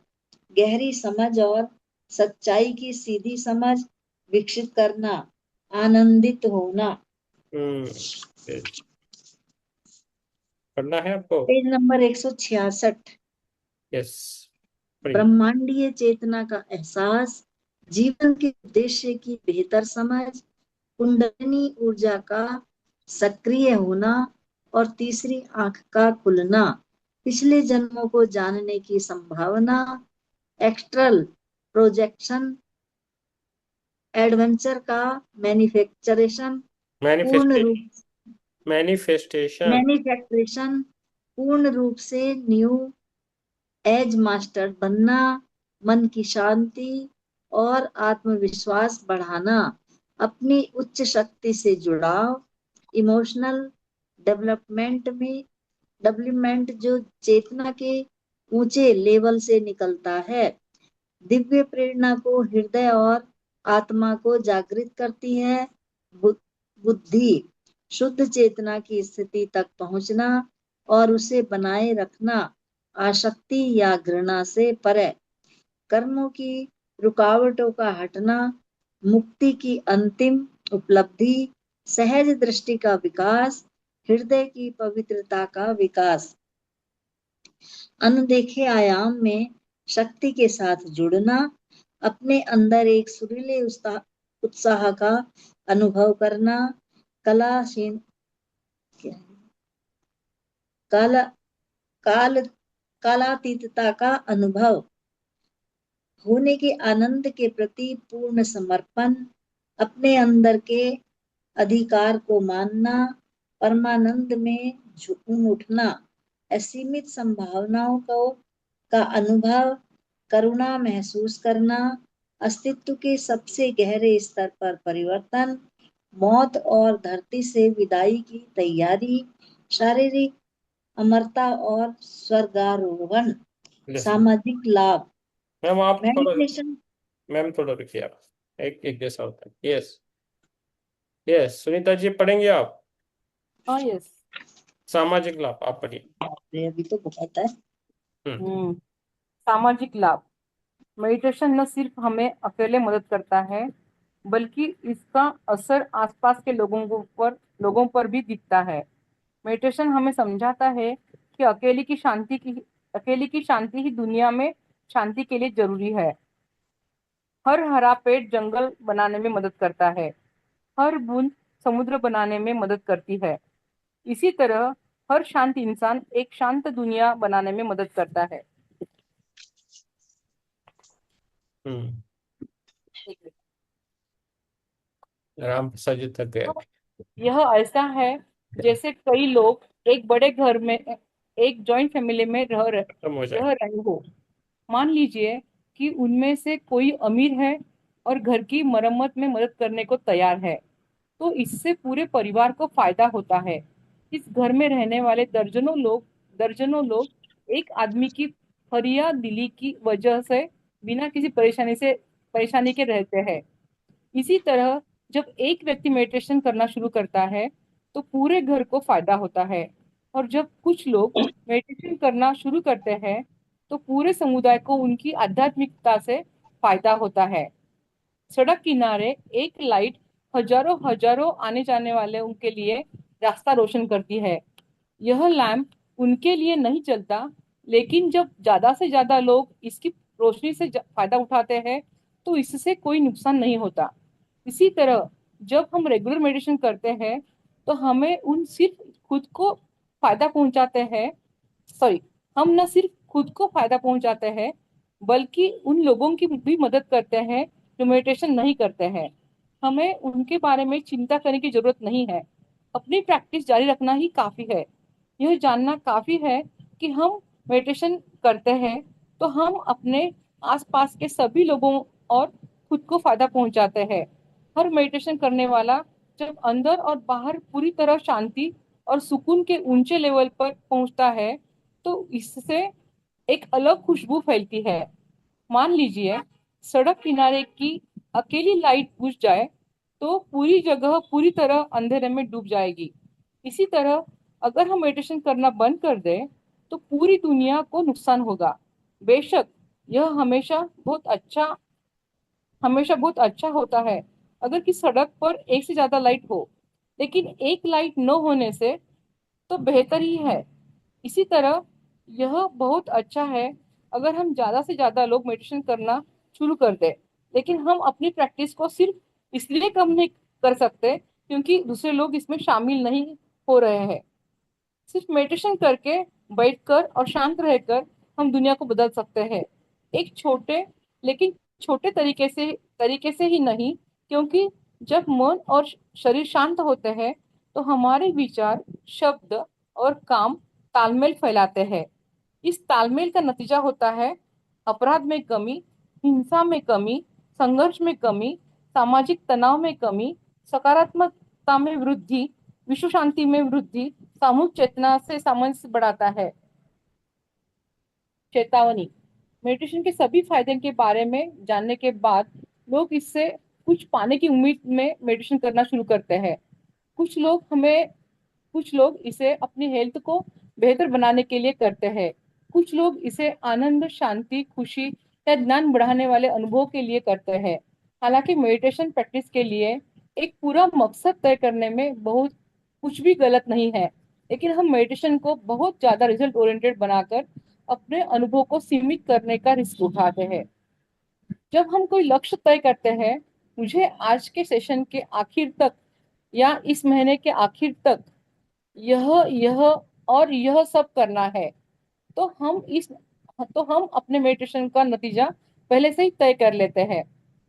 गहरी समझ और सच्चाई की सीधी समझ विकसित करना, आनंदित होना। पढ़ना है आपको? Page number 166। यस। ब्रह्मांडीय चेतना का एहसास, जीवन के उद्देश्य की बेहतर समझ, कुंडलिनी ऊर्जा का सक्रिय होना और तीसरी आंख का खुलना, पिछले जन्मों को जानने की संभावना, एक्स्ट्रल प्रोजेक्शन, एडवेंचर का मैन्युफैक्चरेशन पूर्ण मैनिफेस्टेशन। रूप मैनिफेस्टेशन। मैन्युफैक्चरेशन पूर्ण रूप से न्यू एज मास्टर बनना, मन की शांति और आत्मविश्वास बढ़ाना, अपनी उच्च शक्ति से जुड़ाव, इमोशनल डेवलपमेंट जो चेतना के ऊंचे लेवल से निकलता है, दिव्य प्रेरणा को हृदय और आत्मा को जागृत करती है, बुद्धि शुद्ध चेतना की स्थिति तक पहुंचना और उसे बनाए रखना, आसक्ति या घृणा से परे, कर्मों की रुकावटों का हटना, मुक्ति की अंतिम उपलब्धि, सहज दृष्टि का विकास, हृदय की पवित्रता का विकास, अनदेखे आयाम में शक्ति के साथ जुड़ना, अपने अंदर एक सुरीले उत्साह का अनुभव करना, कलासीन काल काल कालातीतता का अनुभव होने के आनंद के प्रति पूर्ण समर्पण, अपने अंदर के अधिकार को मानना, परमानंद में झूम उठना, असीमित संभावनाओं का अनुभव, करुणा महसूस करना, अस्तित्व के सबसे गहरे स्तर पर परिवर्तन, मौत और धरती से विदाई की तैयारी, शारीरिक अमरता और स्वर्गारोहण, सामाजिक लाभ, मैम आप थोड़ा, मेडिटेशन। मैम थोड़ा रुकिए आप। एक एक जैसा होता है। यस यस, सुनीता जी पढ़ेंगे आप? हाँ यस। सामाजिक लाभ आप पढ़िए। अभी तो बहुत है। सामाजिक लाभ। मेडिटेशन न सिर्फ हमें अकेले मदद करता है, बल्कि इसका असर आसपास के लोगों पर भी दिखता है। मेडिटेशन हमें समझाता है कि अकेले की शांति ही दुनिया में शांति के लिए जरूरी है। हर हरा पेड़ जंगल बनाने में मदद करता है, हर बूंद समुद्र बनाने में मदद करती है। इसी तरह हर शांत इंसान एक शांत दुनिया बनाने में मदद करता है। राम प्रसाद जी थक गए। तो यह ऐसा है जैसे कई लोग एक बड़े घर में, एक जॉइंट फैमिली में खत्म हो जाए। रह रहे हो। मान लीजिए कि उनमें से कोई अमीर है और घर की मरम्मत में मदद करने को तैयार है, तो इससे पूरे परिवार को फायदा होता है। इस घर में रहने वाले दर्जनों लोग एक आदमी की फरिया दिली की वजह से बिना किसी परेशानी के रहते हैं। इसी तरह जब एक व्यक्ति मेडिटेशन करना शुरू करता है तो पूरे घर को फायदा होता है, और जब कुछ लोग मेडिटेशन करना शुरू करते हैं तो पूरे समुदाय को उनकी आध्यात्मिकता से फायदा होता है। सड़क किनारे एक लाइट हजारों हजारों आने जाने वाले उनके लिए रास्ता रोशन करती है। यह लैंप उनके लिए नहीं चलता, लेकिन जब ज्यादा से ज्यादा लोग इसकी रोशनी से फायदा उठाते हैं तो इससे कोई नुकसान नहीं होता। इसी तरह जब हम रेगुलर मेडिटेशन करते हैं तो हमें उन सिर्फ खुद को फायदा पहुंचाते हैं सॉरी हम न सिर्फ खुद को फायदा पहुंचाते हैं, बल्कि उन लोगों की भी मदद करते हैं जो मेडिटेशन नहीं करते हैं। हमें उनके बारे में चिंता करने की जरूरत नहीं है, अपनी प्रैक्टिस जारी रखना ही काफी है। यह जानना काफी है कि हम मेडिटेशन करते हैं तो हम अपने आसपास के सभी लोगों और खुद को फायदा पहुंचाते हैं। हर मेडिटेशन करने वाला जब अंदर और बाहर पूरी तरह शांति और सुकून के ऊंचे लेवल पर पहुंचता है तो इससे एक अलग खुशबू फैलती है। मान लीजिए सड़क किनारे की अकेली लाइट बुझ जाए तो पूरी जगह पूरी तरह अंधेरे में डूब जाएगी। इसी तरह अगर हम मेडिटेशन करना बंद कर दें तो पूरी दुनिया को नुकसान होगा। बेशक यह हमेशा बहुत अच्छा होता है अगर कि सड़क पर एक से ज्यादा लाइट हो, लेकिन एक लाइट न होने से तो बेहतर ही है। इसी तरह यह बहुत अच्छा है अगर हम ज्यादा से ज्यादा लोग मेडिटेशन करना शुरू कर दें। लेकिन हम अपनी प्रैक्टिस को सिर्फ इसलिए कम नहीं कर सकते क्योंकि दूसरे लोग इसमें शामिल नहीं हो रहे हैं। सिर्फ मेडिटेशन करके, बैठकर और शांत रहकर हम दुनिया को बदल सकते हैं, एक छोटे, लेकिन छोटे तरीके से ही नहीं, क्योंकि जब मन और शरीर शांत होते हैं तो हमारे विचार, शब्द और काम तालमेल फैलाते हैं। इस तालमेल का नतीजा होता है अपराध में कमी, हिंसा में कमी, संघर्ष में कमी, सामाजिक तनाव में कमी, सकारात्मकता में वृद्धि, विश्व शांति में वृद्धि, सामूहिक चेतना से सामंजस्य बढ़ाता है। चेतावनी: मेडिटेशन के सभी फायदे के बारे में जानने के बाद लोग इससे कुछ पाने की उम्मीद में मेडिटेशन करना शुरू करते हैं। कुछ लोग इसे अपनी हेल्थ को बेहतर बनाने के लिए करते हैं। कुछ लोग इसे आनंद, शांति, खुशी या ज्ञान बढ़ाने वाले अनुभव के लिए करते हैं। हालांकि मेडिटेशन प्रैक्टिस के लिए एक पूरा मकसद तय करने में बहुत कुछ भी गलत नहीं है, लेकिन हम मेडिटेशन को बहुत ज्यादा रिजल्ट ओरिएंटेड बनाकर अपने अनुभव को सीमित करने का रिस्क उठाते हैं। जब हम कोई लक्ष्य तय करते हैं, मुझे आज के सेशन के आखिर तक या इस महीने के आखिर तक यह और यह सब करना है, तो हम अपने मेडिटेशन का नतीजा पहले से ही तय कर लेते हैं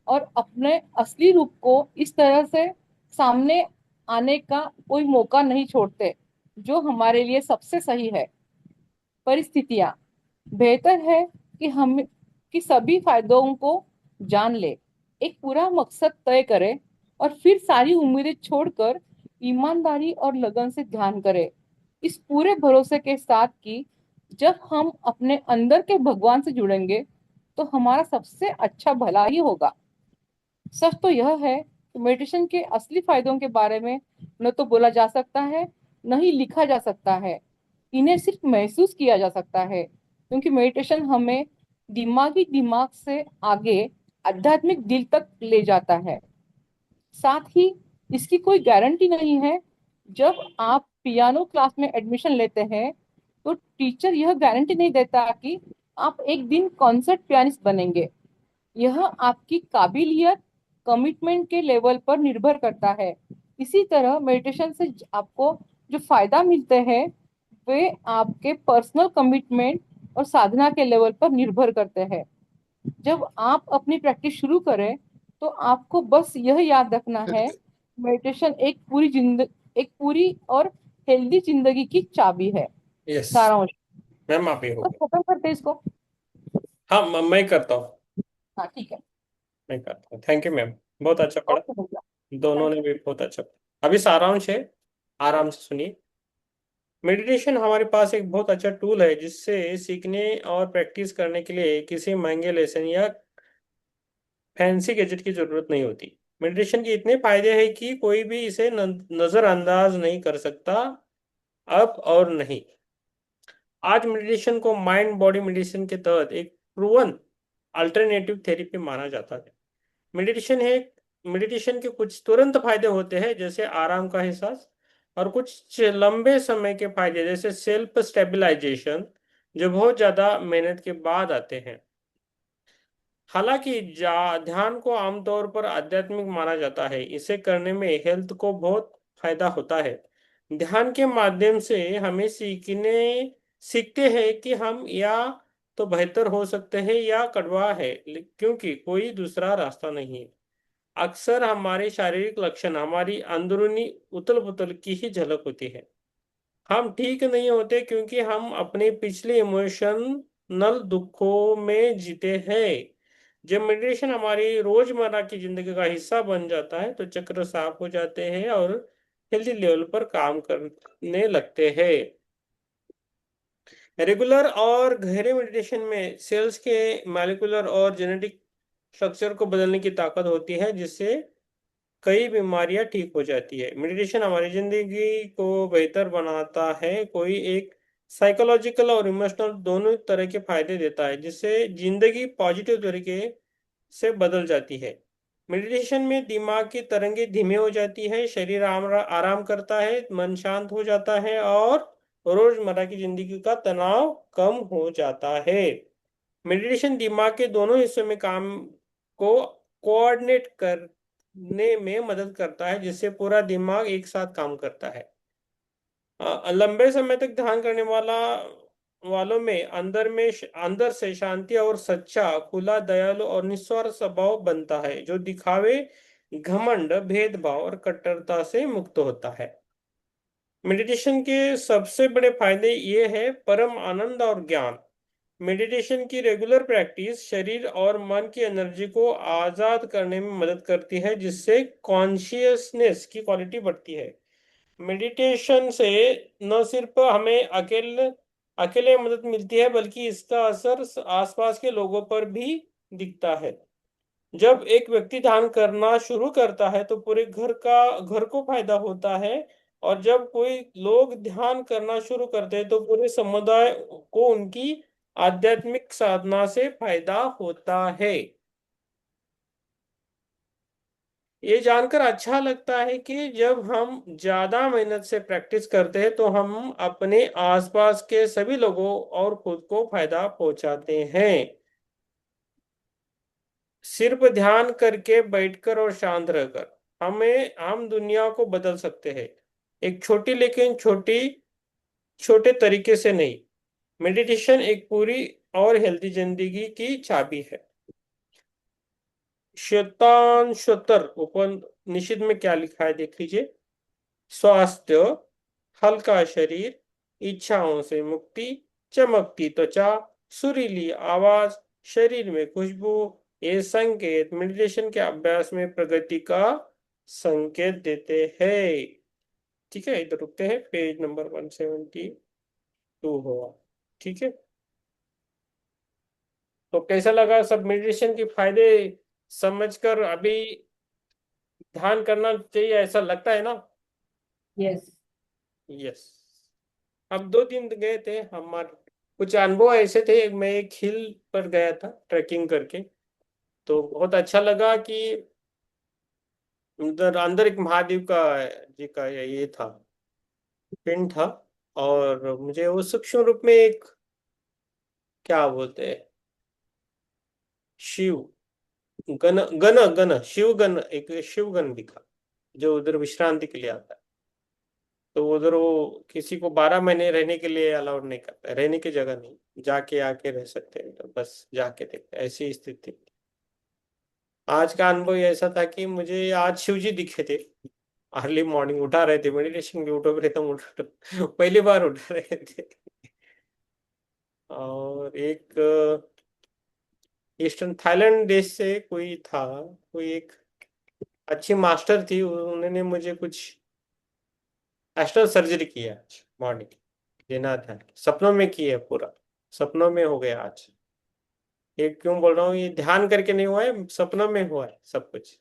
और अपने असली रूप को इस तरह से सामने आने का कोई मौका नहीं छोड़ते जो हमारे लिए सबसे सही है। परिस्थितियां: बेहतर है कि सभी फायदों को जान ले, एक पूरा मकसद तय करे और फिर सारी उम्मीदें छोड़कर ईमानदारी और लगन से ध्यान करे, इस पूरे भरोसे के साथ कि जब हम अपने अंदर के भगवान से जुड़ेंगे तो हमारा सबसे अच्छा भला ही होगा। सच तो यह है कि मेडिटेशन के असली फायदों के बारे में न तो बोला जा सकता है, न ही लिखा जा सकता है। इन्हें सिर्फ महसूस किया जा सकता है, क्योंकि मेडिटेशन हमें दिमाग से आगे आध्यात्मिक दिल तक ले जाता है। साथ ही इसकी कोई गारंटी नहीं है। जब आप पियानो क्लास में एडमिशन लेते हैं तो टीचर यह गारंटी नहीं देता कि आप एक दिन कॉन्सर्ट पियानिस्ट बनेंगे। यह आपकी काबिलियत, कमिटमेंट के लेवल पर निर्भर करता है। इसी तरह मेडिटेशन से आपको जो फायदा मिलते हैं वे आपके पर्सनल कमिटमेंट और साधना के लेवल पर निर्भर करते हैं। जब आप अपनी प्रैक्टिस शुरू करें तो आपको बस यह याद रखना है, मेडिटेशन एक पूरी और हेल्दी जिंदगी की चाबी है। यस सारांश: मैम, आप ही हो बस गए। खत्म करते हैं इसको। हाँ, मैं करता हूँ। हाँ ठीक है। मैं करता हूँ। थैंक यू मैम, बहुत अच्छा पढ़ा। ओके भैया। दोनों ने भी बहुत अच्छा पढ़ा। अभी सारांश है, आराम से सुनिए। मेडिटेशन हमारे पास एक बहुत अच्छा टूल है जिससे सीखने और प्रैक्टिस करने के लिए किसी महंगे लेसन या फैंसी गैजेट की जरूरत नहीं होती। मेडिटेशन के इतने फायदे हैं कि कोई भी इसे नजरअंदाज नहीं कर सकता, अब और नहीं। आज मेडिटेशन को माइंड बॉडी मेडिसिन के तहत एक प्रूवन अल्टरनेटिव थेरेपी माना जाता है। मेडिटेशन के कुछ तुरंत फायदे होते हैं, जैसे आराम का एहसास, और कुछ लंबे समय के फायदे जैसे सेल्फ स्टेबलाइजेशन, जो बहुत ज्यादा मेहनत के बाद आते हैं। हालांकि ध्यान को आमतौर पर आध्यात्मिक माना जाता है, इसे करने में हेल्थ को बहुत फायदा होता है। ध्यान के माध्यम से हमें सीखते हैं कि हम या तो बेहतर हो सकते हैं या कड़वा है, क्योंकि कोई दूसरा रास्ता नहीं है। अक्सर हमारे शारीरिक लक्षण हमारी अंदरूनी उथल पुथल की ही झलक होती है। हम ठीक नहीं होते क्योंकि हम अपने पिछले इमोशनल दुखों में जीते हैं। जब मेडिटेशन हमारी रोजमर्रा की जिंदगी का हिस्सा बन जाता है तो चक्र साफ हो जाते हैं और हेल्दी लेवल पर काम करने लगते हैं। रेगुलर और गहरे मेडिटेशन में सेल्स के मॉलिक्यूलर और जेनेटिक स्ट्रक्चर को बदलने की ताकत होती है, जिससे कई बीमारियां ठीक हो जाती है। मेडिटेशन हमारी जिंदगी को बेहतर बनाता है, कोई एक साइकोलॉजिकल और इमोशनल दोनों तरह के फायदे देता है, जिससे जिंदगी पॉजिटिव तरीके से बदल जाती है। मेडिटेशन में दिमाग की तरंगें धीमे हो जाती है, शरीर आराम करता है, मन शांत हो जाता है और रोजमर्रा की जिंदगी का तनाव कम हो जाता है। मेडिटेशन दिमाग के दोनों हिस्सों में काम को कोऑर्डिनेट करने में मदद करता है, जिससे पूरा दिमाग एक साथ काम करता है। लंबे समय तक ध्यान करने वालों में अंदर से शांति और सच्चा, खुला, दयालु और निस्वार्थ स्वभाव बनता है, जो दिखावे, घमंड, भेदभाव और कट्टरता से मुक्त होता है। मेडिटेशन के सबसे बड़े फायदे ये है: परम आनंद और ज्ञान। मेडिटेशन की रेगुलर प्रैक्टिस शरीर और मन की एनर्जी को आजाद करने में मदद करती है, जिससे कॉन्शियसनेस की क्वालिटी बढ़ती है। मेडिटेशन से न सिर्फ हमें अकेले अकेले मदद मिलती है, बल्कि इसका असर आसपास के लोगों पर भी दिखता है। जब एक व्यक्ति ध्यान करना शुरू करता है तो पूरे घर को फायदा होता है, और जब कोई लोग ध्यान करना शुरू करते हैं तो पूरे समुदाय को उनकी आध्यात्मिक साधना से फायदा होता है। ये जानकर अच्छा लगता है कि जब हम ज्यादा मेहनत से प्रैक्टिस करते हैं तो हम अपने आसपास के सभी लोगों और खुद को फायदा पहुंचाते हैं। सिर्फ ध्यान करके बैठकर और शांत रहकर हम दुनिया को बदल सकते हैं, एक छोटी लेकिन छोटे तरीके से नहीं। मेडिटेशन एक पूरी और हेल्दी जिंदगी की चाबी है। शतानशोत्तर उपनिषद में क्या लिखा है देख लीजिए। स्वास्थ्य, हल्का शरीर, इच्छाओं से मुक्ति, चमकती त्वचा, सुरीली आवाज, शरीर में खुशबू, ये संकेत मेडिटेशन के अभ्यास में प्रगति का संकेत देते हैं। ठीक है, इधर रुकते हैं, पेज नंबर 172 हुआ। ठीक है, तो कैसा लगा सब मेडिटेशन के फायदे समझकर? अभी ध्यान करना चाहिए ऐसा लगता है ना? यस। यस। हम 2 दिन गए थे, हमारे कुछ अनुभव ऐसे थे। मैं एक हिल पर गया था ट्रैकिंग करके, तो बहुत अच्छा लगा कि उधर अंदर एक महादेव का जी का ये था, पिंड था। और मुझे वो सूक्ष्म रूप में एक, क्या बोलते हैं, शिव गण गण गण शिव गण, एक शिव गण दिखा, जो उधर विश्रांति के लिए आता है। तो उधर वो किसी को 12 महीने रहने के लिए अलाउड नहीं करता, रहने की जगह नहीं, जाके आके रह सकते हैं, तो बस जाके देखते, ऐसी स्थिति। आज का अनुभव ऐसा था कि मुझे आज शिव जी दिखे थे, अर्ली मॉर्निंग उठा रहे थे, मेडिटेशन भी उठो रहे थे, पहली बार उठा रहे थे। और एक ईस्टर्न थाईलैंड देश से कोई था, कोई एक अच्छी मास्टर थी, उन्होंने मुझे कुछ एस्ट्रल सर्जरी की है आज मॉर्निंग, देना था, सपनों में की है, पूरा सपनों में हो गया आज। ये क्यों बोल रहा हूँ, ये ध्यान करके नहीं हुआ है, सपनों में हुआ है सब कुछ।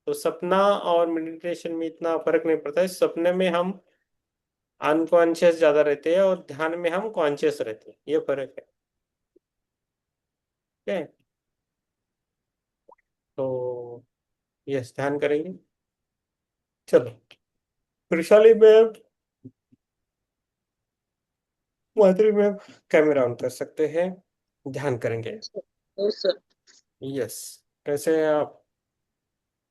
तो सपना और मेडिटेशन में इतना फर्क नहीं पड़ता है। सपने में हम अनकॉन्शियस ज्यादा रहते हैं और ध्यान में हम कॉन्शियस रहते हैं, ये फर्क है। ठीक है, तो यस, ध्यान करेंगे। चलो, Vaishali ma'am, Madhuri ma'am, camera on कर सकते हैं, ध्यान करेंगे। यस, कैसे हैं आप?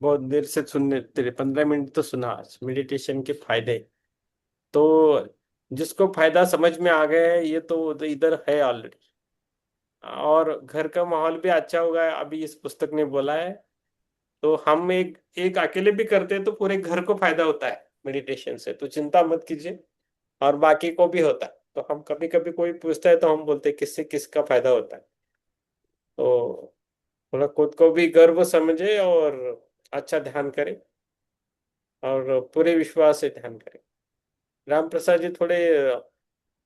बहुत देर से सुनने, तेरे 15 मिनट तो सुना आज मेडिटेशन के फायदे। तो जिसको फायदा समझ में आ गया है, ये तो इधर है ऑलरेडी, और घर का माहौल भी अच्छा होगा, अभी इस पुस्तक ने बोला है। तो हम एक एक अकेले भी करते हैं तो पूरे घर को फायदा होता है मेडिटेशन से, तो चिंता मत कीजिए, और बाकी को भी होता है। तो हम कभी कभी कोई पूछता है तो हम बोलते हैं किससे किसका फायदा होता है। तो थोड़ा खुद को भी गर्व समझे और अच्छा ध्यान करें, और पूरे विश्वास से ध्यान करें। राम प्रसाद जी थोड़े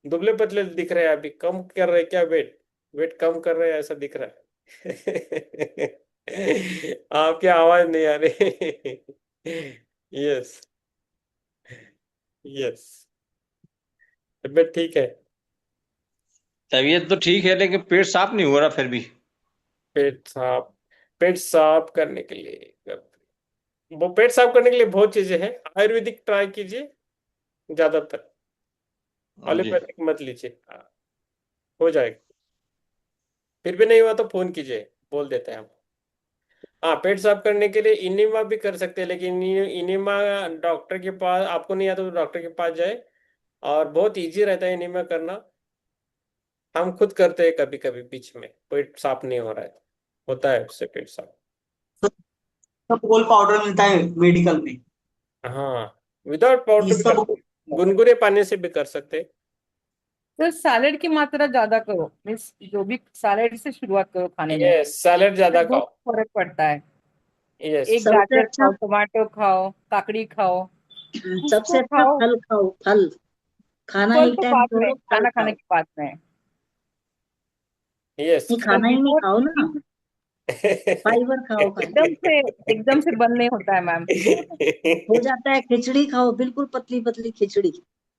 दुबले पतले दिख रहे हैं, अभी कम कर रहे हैं क्या? वेट वेट कम कर रहे हैं ऐसा दिख रहा है। आपकी आवाज नहीं आ रही। यस, यस, तबीयत ठीक है? तबीयत तो ठीक है, लेकिन पेट साफ नहीं हो रहा फिर भी। पेट साफ, पेट साफ करने के लिए, वो पेट साफ करने के लिए बहुत चीजें हैं। आयुर्वेदिक ट्राई कीजिए ज्यादातर, हाँ जी। एलोपैथिक मत लीजिए। हो जाएगा। फिर भी नहीं हुआ तो फोन कीजिए, बोल देते हैं हम। हाँ, पेट साफ करने के लिए इनिमा भी कर सकते हैं, लेकिन इनिमा डॉक्टर के पास, आपको नहीं आता तो डॉक्टर के पास जाए। और बहुत इजी रहता है इनिमा करना। हम खुद करते हैं कभी कभी, बीच में पेट साफ नहीं हो रहा है, होता है उससे पेट साफ। सब कोल पाउडर मिलता है मेडिकल में। हाँ, विदाउट पाउडर भी इसका कर, गुनगुने पानी से भी कर सकते हैं। तो सैलेड की मात्रा ज्यादा करो, मीन्स जो भी सैलेड से शुरुआत करो खाने में, ये सैलेड ज्यादा बहुत खाओ। फर्क पड़ता है। यस। एक सबसे गाजर अच्छा खाओ, टमाटो खाओ, काकड़ी खाओ, सबसे उसको अच्छा खाओ। फल खाओ, फल। खाना फल एक तो टाइम बाद में, छोड़ो, फल खाना खाने खाओ। के बाद में। यस। नहीं, तो खाना ही नहीं बिफोर खाओ ना, ईटिंग फाइबर खाओ खाली। एकदम से बंद नहीं होता है मैम। हो जाता है, खिचड़ी खाओ, बिल्कुल पतली पतली खिचड़ी,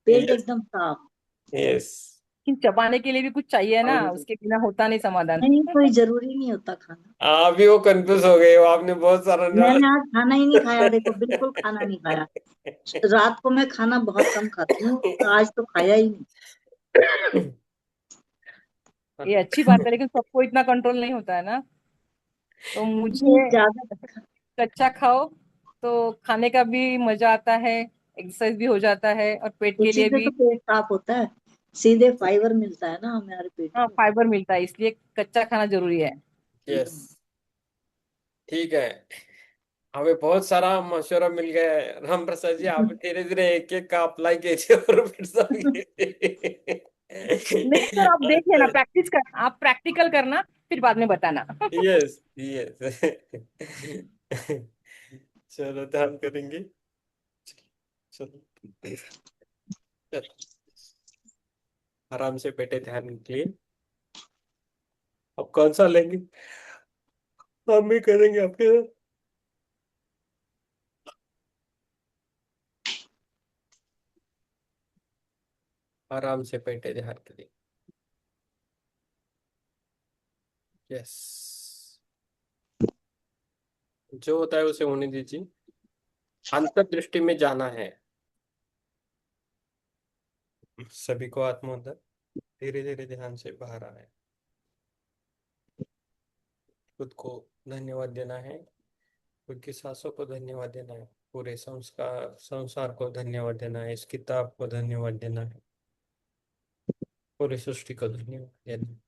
पेट यस। एकदम साफ। यस। लेकिन चबाने के लिए भी कुछ चाहिए ना, उसके बिना होता नहीं समाधान। नहीं, कोई जरूरी नहीं होता खाना। अभी वो कंफ्यूज हो गए हो, आपने बहुत सारा मैंने आज खाना ही नहीं खाया, देखो बिल्कुल खाना नहीं खाया। रात को मैं खाना बहुत कम खाती हूँ, आज तो खाया ही नहीं। ये अच्छी बात है, लेकिन सबको इतना कंट्रोल नहीं होता है ना। तो नहीं, मुझे ज्यादा कच्चा खाओ तो खाने का भी मजा आता है, एक्सरसाइज भी हो जाता है और पेट के उसी लिए से भी। तो पेट साफ होता है, सीधे फाइबर मिलता है ना हमारे पेट हाँ, को। फाइबर मिलता है, इसलिए कच्चा खाना जरूरी है। यस। ठीक है, हमें बहुत सारा मशवरा मिल गया है राम प्रसाद जी। आप धीरे धीरे एक एक का अप्लाई कीजिए और फिर सब नहीं सर, आप देख लेना, प्रैक्टिस कर, आप प्रैक्टिकल करना, फिर बाद में बताना। यस। यस। चलो, ध्यान करेंगे। चलो, चलो, आराम से बैठे ध्यान के लिए। अब कौन सा लेंगे? हम भी करेंगे आपके साथ। आराम से बैठे ध्यान के लिए। यस। जो होता है उसे होने दीजिए। अंतर्दृष्टि में जाना है। सभी को आत्मा अंदर, धीरे धीरे ध्यान से बाहर आना है। खुद को धन्यवाद देना है, खुद की सांसों को धन्यवाद देना है, पूरे संसार को धन्यवाद देना है, इस किताब को धन्यवाद देना है, पूरी सृष्टि को धन्यवाद देना है,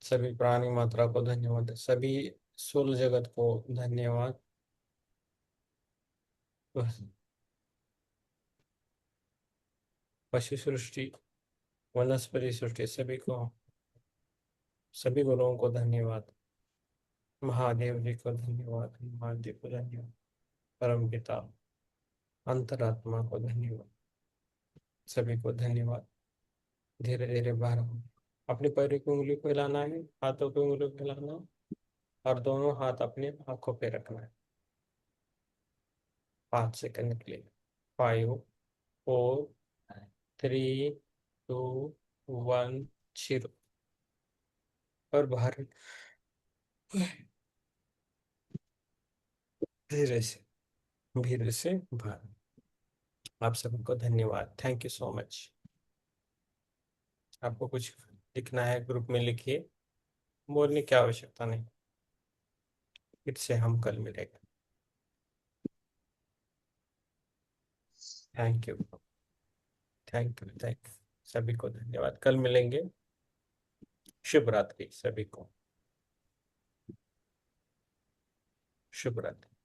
सभी प्राणी मात्रा को धन्यवाद, सभी स्थूल जगत को धन्यवाद। बस, पशु सृष्टि, वनस्पति सृष्टि, सभी को, सभी गुरुओं को धन्यवाद। महादेव जी को धन्यवाद, महादेव को धन्यवाद, परम पिता अंतरात्मा को धन्यवाद, सभी को धन्यवाद। धीरे धीरे बाहर आओ। अपने पैरों की उंगली को हिलाना है, हाथों की उंगली को हिलाना है, और दोनों हाथ अपने आंखों पे रखना है। 5 सेकंड के लिए। 5, 4, 3, 2, 1, 0। और बाहर धीरे से, धीरे से बाहर। आप सबको धन्यवाद, थैंक यू सो मच। आपको कुछ लिखना है ग्रुप में लिखिए, बोलने की आवश्यकता नहीं। फिर से हम कल मिलेंगे। Thank you, thank you, thank you. सभी को धन्यवाद, कल मिलेंगे। शुभ रात्रि सभी को। शुभ रात्रि।